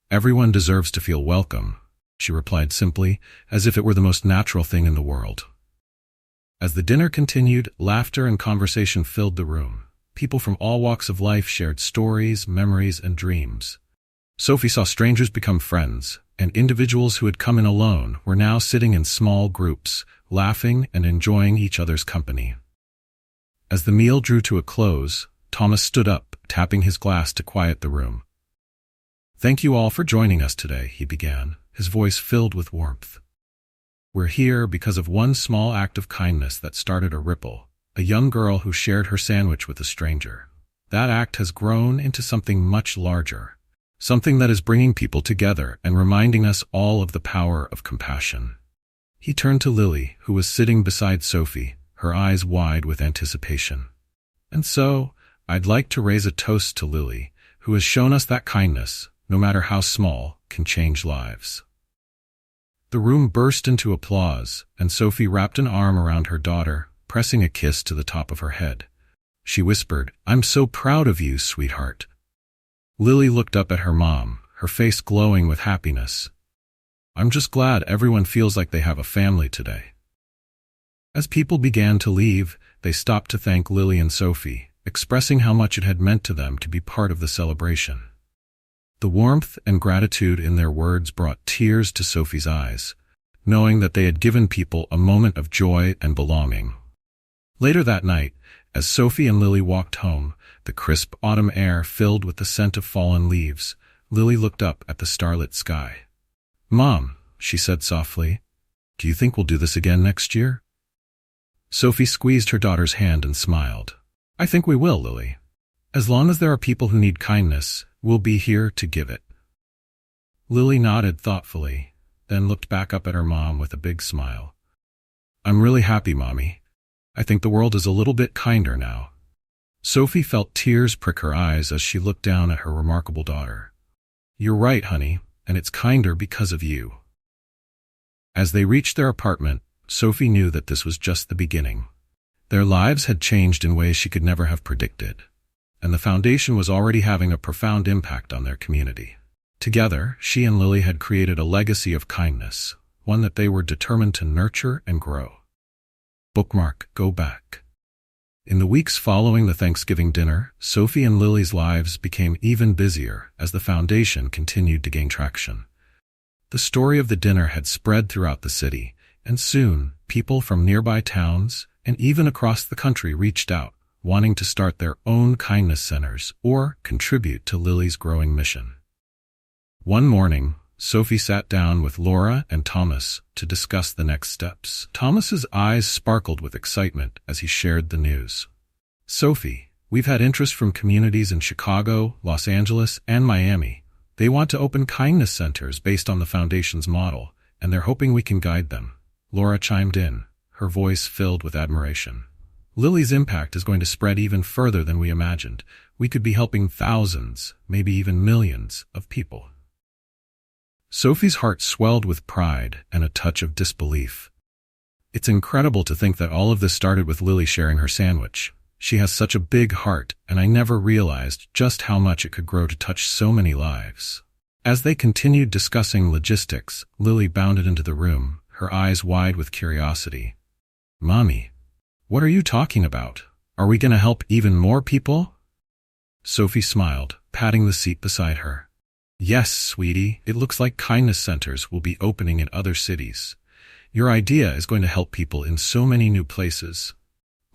"Everyone deserves to feel welcome," she replied simply, as if it were the most natural thing in the world. As the dinner continued, laughter and conversation filled the room. People from all walks of life shared stories, memories, and dreams. Sophie saw strangers become friends, and individuals who had come in alone were now sitting in small groups, laughing and enjoying each other's company. As the meal drew to a close, Thomas stood up, tapping his glass to quiet the room. "Thank you all for joining us today," he began, his voice filled with warmth. "We're here because of one small act of kindness that started a ripple, a young girl who shared her sandwich with a stranger. That act has grown into something much larger, something that is bringing people together and reminding us all of the power of compassion." He turned to Lily, who was sitting beside Sophie, her eyes wide with anticipation. "And so, I'd like to raise a toast to Lily, who has shown us that kindness, no matter how small, can change lives." The room burst into applause, and Sophie wrapped an arm around her daughter, pressing a kiss to the top of her head. She whispered, "I'm so proud of you, sweetheart." Lily looked up at her mom, her face glowing with happiness. "I'm just glad everyone feels like they have a family today." As people began to leave, they stopped to thank Lily and Sophie, expressing how much it had meant to them to be part of the celebration. The warmth and gratitude in their words brought tears to Sophie's eyes, knowing that they had given people a moment of joy and belonging. Later that night, as Sophie and Lily walked home, the crisp autumn air filled with the scent of fallen leaves, Lily looked up at the starlit sky. "Mom," she said softly, "do you think we'll do this again next year?" Sophie squeezed her daughter's hand and smiled. "I think we will, Lily. As long as there are people who need kindness, we'll be here to give it." Lily nodded thoughtfully, then looked back up at her mom with a big smile. "I'm really happy, Mommy. I think the world is a little bit kinder now." Sophie felt tears prick her eyes as she looked down at her remarkable daughter. "You're right, honey, and it's kinder because of you." As they reached their apartment, Sophie knew that this was just the beginning. Their lives had changed in ways she could never have predicted, and the foundation was already having a profound impact on their community. Together, she and Lily had created a legacy of kindness, one that they were determined to nurture and grow. Bookmark, go back. In the weeks following the Thanksgiving dinner, Sophie and Lily's lives became even busier as the foundation continued to gain traction. The story of the dinner had spread throughout the city, and soon, people from nearby towns and even across the country reached out, wanting to start their own kindness centers or contribute to Lily's growing mission. One morning, Sophie sat down with Laura and Thomas to discuss the next steps. Thomas's eyes sparkled with excitement as he shared the news. "Sophie, we've had interest from communities in Chicago, Los Angeles, and Miami. They want to open kindness centers based on the Foundation's model, and they're hoping we can guide them." Laura chimed in, her voice filled with admiration. "Lily's impact is going to spread even further than we imagined. We could be helping thousands, maybe even millions, of people." Sophie's heart swelled with pride and a touch of disbelief. "It's incredible to think that all of this started with Lily sharing her sandwich. She has such a big heart, and I never realized just how much it could grow to touch so many lives." As they continued discussing logistics, Lily bounded into the room, her eyes wide with curiosity. "Mommy, what are you talking about? Are we going to help even more people?" Sophie smiled, patting the seat beside her. "Yes, sweetie, it looks like kindness centers will be opening in other cities. Your idea is going to help people in so many new places."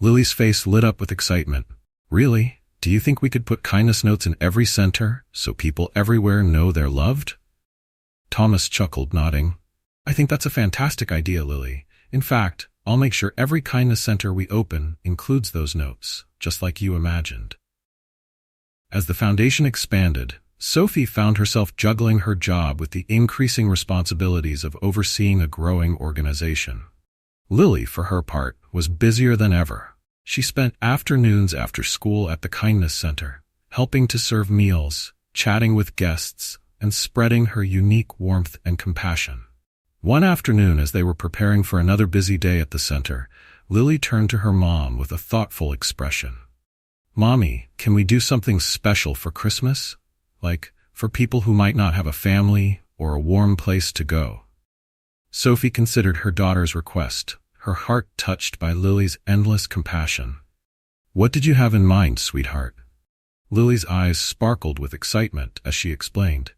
Lily's face lit up with excitement. "Really? Do you think we could put kindness notes in every center so people everywhere know they're loved?" Thomas chuckled, nodding. "I think that's a fantastic idea, Lily. In fact, I'll make sure every kindness center we open includes those notes, just like you imagined." As the foundation expanded, Sophie found herself juggling her job with the increasing responsibilities of overseeing a growing organization. Lily, for her part, was busier than ever. She spent afternoons after school at the Kindness Center, helping to serve meals, chatting with guests, and spreading her unique warmth and compassion. One afternoon, as they were preparing for another busy day at the center, Lily turned to her mom with a thoughtful expression. "Mommy, can we do something special for Christmas? Like, for people who might not have a family or a warm place to go?" Sophie considered her daughter's request, her heart touched by Lily's endless compassion. "What did you have in mind, sweetheart?" Lily's eyes sparkled with excitement as she explained.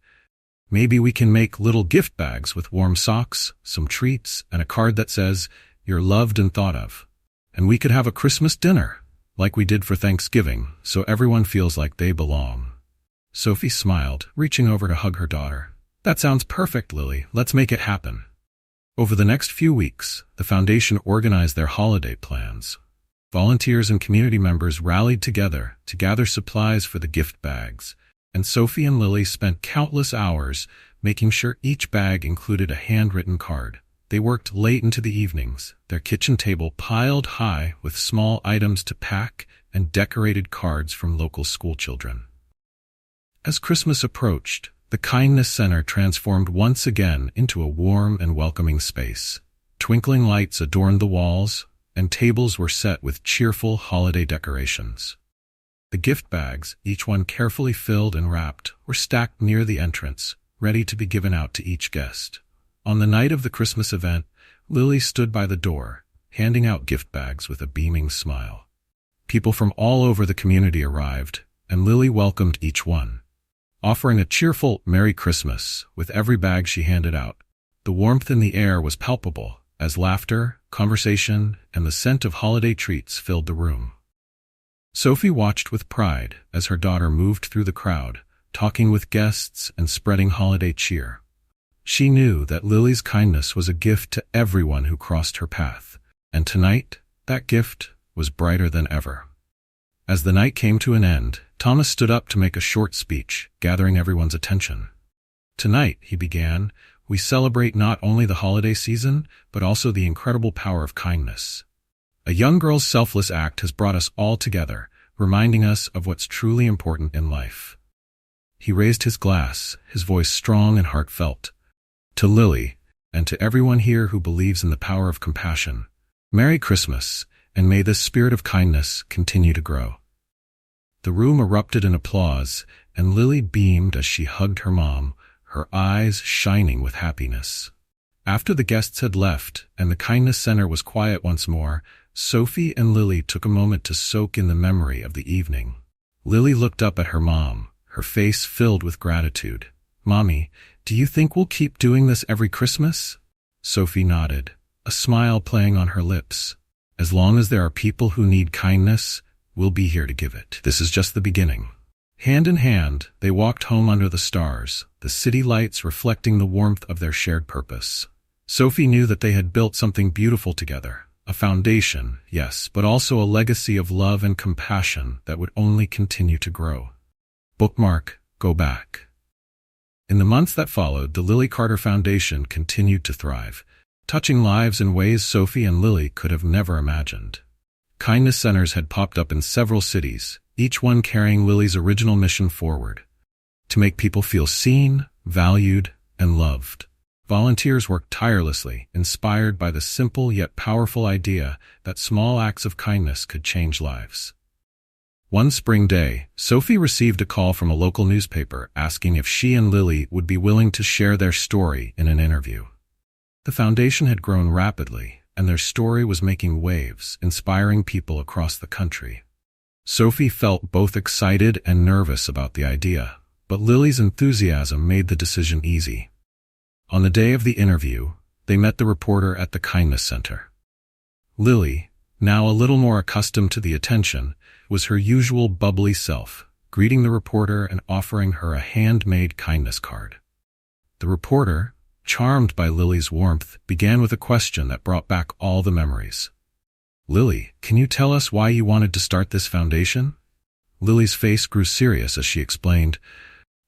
"Maybe we can make little gift bags with warm socks, some treats, and a card that says, 'You're loved and thought of.' And we could have a Christmas dinner, like we did for Thanksgiving, so everyone feels like they belong." Sophie smiled, reaching over to hug her daughter. "That sounds perfect, Lily. Let's make it happen." Over the next few weeks, the foundation organized their holiday plans. Volunteers and community members rallied together to gather supplies for the gift bags, and Sophie and Lily spent countless hours making sure each bag included a handwritten card. They worked late into the evenings, their kitchen table piled high with small items to pack and decorated cards from local schoolchildren. As Christmas approached, the Kindness Center transformed once again into a warm and welcoming space. Twinkling lights adorned the walls, and tables were set with cheerful holiday decorations. The gift bags, each one carefully filled and wrapped, were stacked near the entrance, ready to be given out to each guest. On the night of the Christmas event, Lily stood by the door, handing out gift bags with a beaming smile. People from all over the community arrived, and Lily welcomed each one, offering a cheerful "Merry Christmas" with every bag she handed out. The warmth in the air was palpable, as laughter, conversation, and the scent of holiday treats filled the room. Sophie watched with pride as her daughter moved through the crowd, talking with guests and spreading holiday cheer. She knew that Lily's kindness was a gift to everyone who crossed her path, and tonight, that gift was brighter than ever. As the night came to an end, Thomas stood up to make a short speech, gathering everyone's attention. "Tonight," he began, "we celebrate not only the holiday season, but also the incredible power of kindness. A young girl's selfless act has brought us all together, reminding us of what's truly important in life." He raised his glass, his voice strong and heartfelt. "To Lily, and to everyone here who believes in the power of compassion, Merry Christmas, and may this spirit of kindness continue to grow." The room erupted in applause, and Lily beamed as she hugged her mom, her eyes shining with happiness. After the guests had left and the Kindness Center was quiet once more, Sophie and Lily took a moment to soak in the memory of the evening. Lily looked up at her mom, her face filled with gratitude. "Mommy, do you think we'll keep doing this every Christmas?" Sophie nodded, a smile playing on her lips. "As long as there are people who need kindness, we'll be here to give it. This is just the beginning." Hand in hand, they walked home under the stars, the city lights reflecting the warmth of their shared purpose. Sophie knew that they had built something beautiful together, a foundation, yes, but also a legacy of love and compassion that would only continue to grow. Bookmark, go back. In the months that followed, the Lily Carter Foundation continued to thrive, touching lives in ways Sophie and Lily could have never imagined. Kindness centers had popped up in several cities, each one carrying Lily's original mission forward: to make people feel seen, valued, and loved. Volunteers worked tirelessly, inspired by the simple yet powerful idea that small acts of kindness could change lives. One spring day, Sophie received a call from a local newspaper asking if she and Lily would be willing to share their story in an interview. The foundation had grown rapidly, and their story was making waves, inspiring people across the country. Sophie felt both excited and nervous about the idea, but Lily's enthusiasm made the decision easy. On the day of the interview, they met the reporter at the Kindness Center. Lily, now a little more accustomed to the attention, was her usual bubbly self, greeting the reporter and offering her a handmade kindness card. The reporter, charmed by Lily's warmth, began with a question that brought back all the memories. "Lily, can you tell us why you wanted to start this foundation?" Lily's face grew serious as she explained,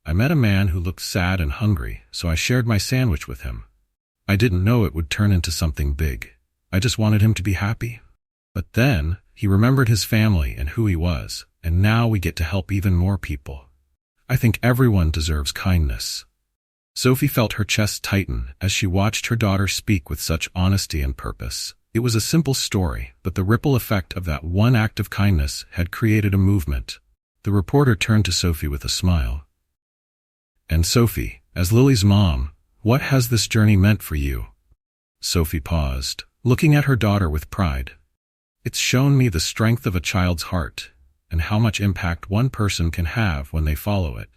"I met a man who looked sad and hungry, so I shared my sandwich with him. I didn't know it would turn into something big. I just wanted him to be happy. But then, he remembered his family and who he was, and now we get to help even more people. I think everyone deserves kindness." Sophie felt her chest tighten as she watched her daughter speak with such honesty and purpose. It was a simple story, but the ripple effect of that one act of kindness had created a movement. The reporter turned to Sophie with a smile. "And Sophie, as Lily's mom, what has this journey meant for you?" Sophie paused, looking at her daughter with pride. "It's shown me the strength of a child's heart, and how much impact one person can have when they follow it.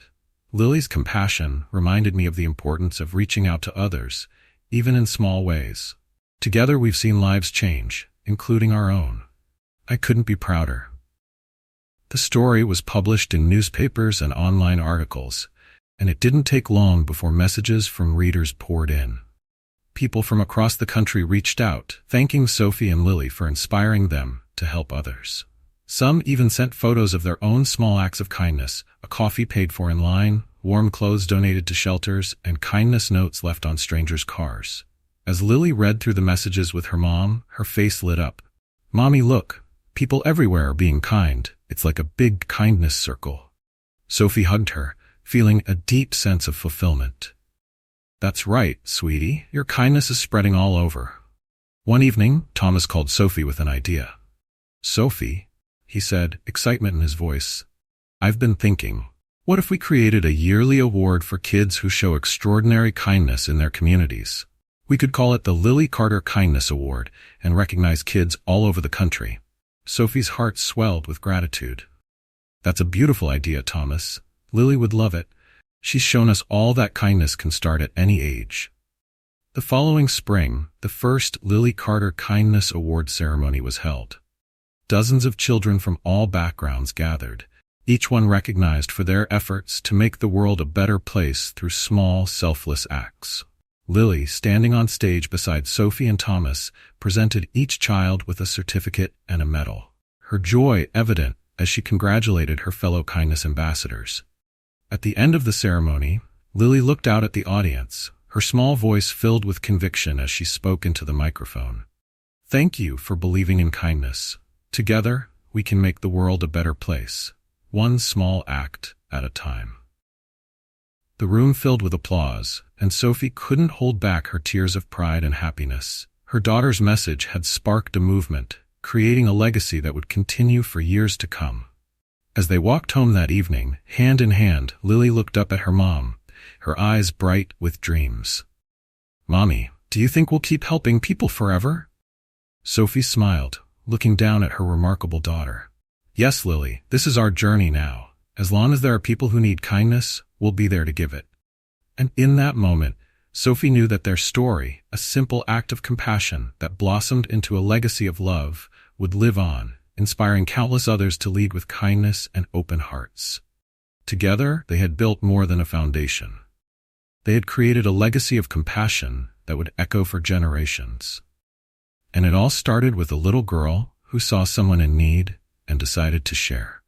Lily's compassion reminded me of the importance of reaching out to others, even in small ways. Together we've seen lives change, including our own. I couldn't be prouder." The story was published in newspapers and online articles, and it didn't take long before messages from readers poured in. People from across the country reached out, thanking Sophie and Lily for inspiring them to help others. Some even sent photos of their own small acts of kindness, a coffee paid for in line, warm clothes donated to shelters, and kindness notes left on strangers' cars. As Lily read through the messages with her mom, her face lit up. "Mommy, look, people everywhere are being kind. It's like a big kindness circle." Sophie hugged her, feeling a deep sense of fulfillment. "That's right, sweetie. Your kindness is spreading all over." One evening, Thomas called Sophie with an idea. "Sophie," he said, excitement in his voice, "I've been thinking, what if we created a yearly award for kids who show extraordinary kindness in their communities? We could call it the Lily Carter Kindness Award and recognize kids all over the country." Sophie's heart swelled with gratitude. "That's a beautiful idea, Thomas. Lily would love it. She's shown us all that kindness can start at any age." The following spring, the first Lily Carter Kindness Award ceremony was held. Dozens of children from all backgrounds gathered, each one recognized for their efforts to make the world a better place through small, selfless acts. Lily, standing on stage beside Sophie and Thomas, presented each child with a certificate and a medal, her joy evident as she congratulated her fellow kindness ambassadors. At the end of the ceremony, Lily looked out at the audience, her small voice filled with conviction as she spoke into the microphone. "Thank you for believing in kindness. Together, we can make the world a better place, one small act at a time." The room filled with applause, and Sophie couldn't hold back her tears of pride and happiness. Her daughter's message had sparked a movement, creating a legacy that would continue for years to come. As they walked home that evening, hand in hand, Lily looked up at her mom, her eyes bright with dreams. "Mommy, do you think we'll keep helping people forever?" Sophie smiled, looking down at her remarkable daughter. "Yes, Lily, this is our journey now. As long as there are people who need kindness, we'll be there to give it." And in that moment, Sophie knew that their story, a simple act of compassion that blossomed into a legacy of love, would live on, inspiring countless others to lead with kindness and open hearts. Together, they had built more than a foundation. They had created a legacy of compassion that would echo for generations. And it all started with a little girl who saw someone in need and decided to share.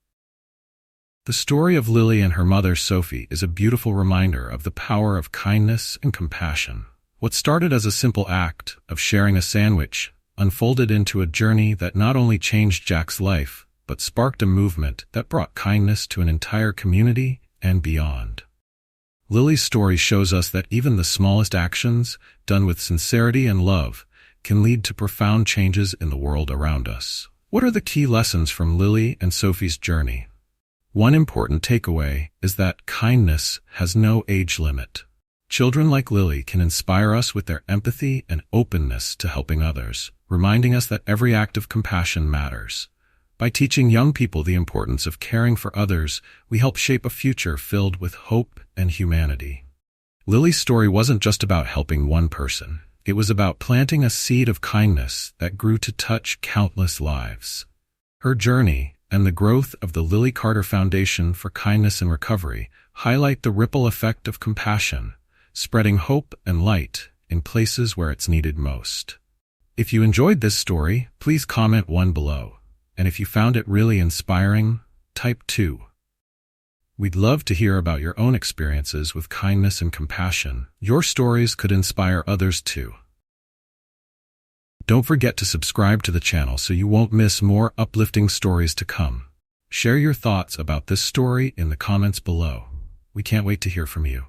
The story of Lily and her mother Sophie is a beautiful reminder of the power of kindness and compassion. What started as a simple act of sharing a sandwich unfolded into a journey that not only changed Jack's life, but sparked a movement that brought kindness to an entire community and beyond. Lily's story shows us that even the smallest actions, done with sincerity and love, can lead to profound changes in the world around us. What are the key lessons from Lily and Sophie's journey? One important takeaway is that kindness has no age limit. Children like Lily can inspire us with their empathy and openness to helping others, reminding us that every act of compassion matters. By teaching young people the importance of caring for others, we help shape a future filled with hope and humanity. Lily's story wasn't just about helping one person. It was about planting a seed of kindness that grew to touch countless lives. Her journey and the growth of the Lily Carter Foundation for Kindness and Recovery highlight the ripple effect of compassion, spreading hope and light in places where it's needed most. If you enjoyed this story, please comment 1 below. And if you found it really inspiring, type 2. We'd love to hear about your own experiences with kindness and compassion. Your stories could inspire others too. Don't forget to subscribe to the channel so you won't miss more uplifting stories to come. Share your thoughts about this story in the comments below. We can't wait to hear from you.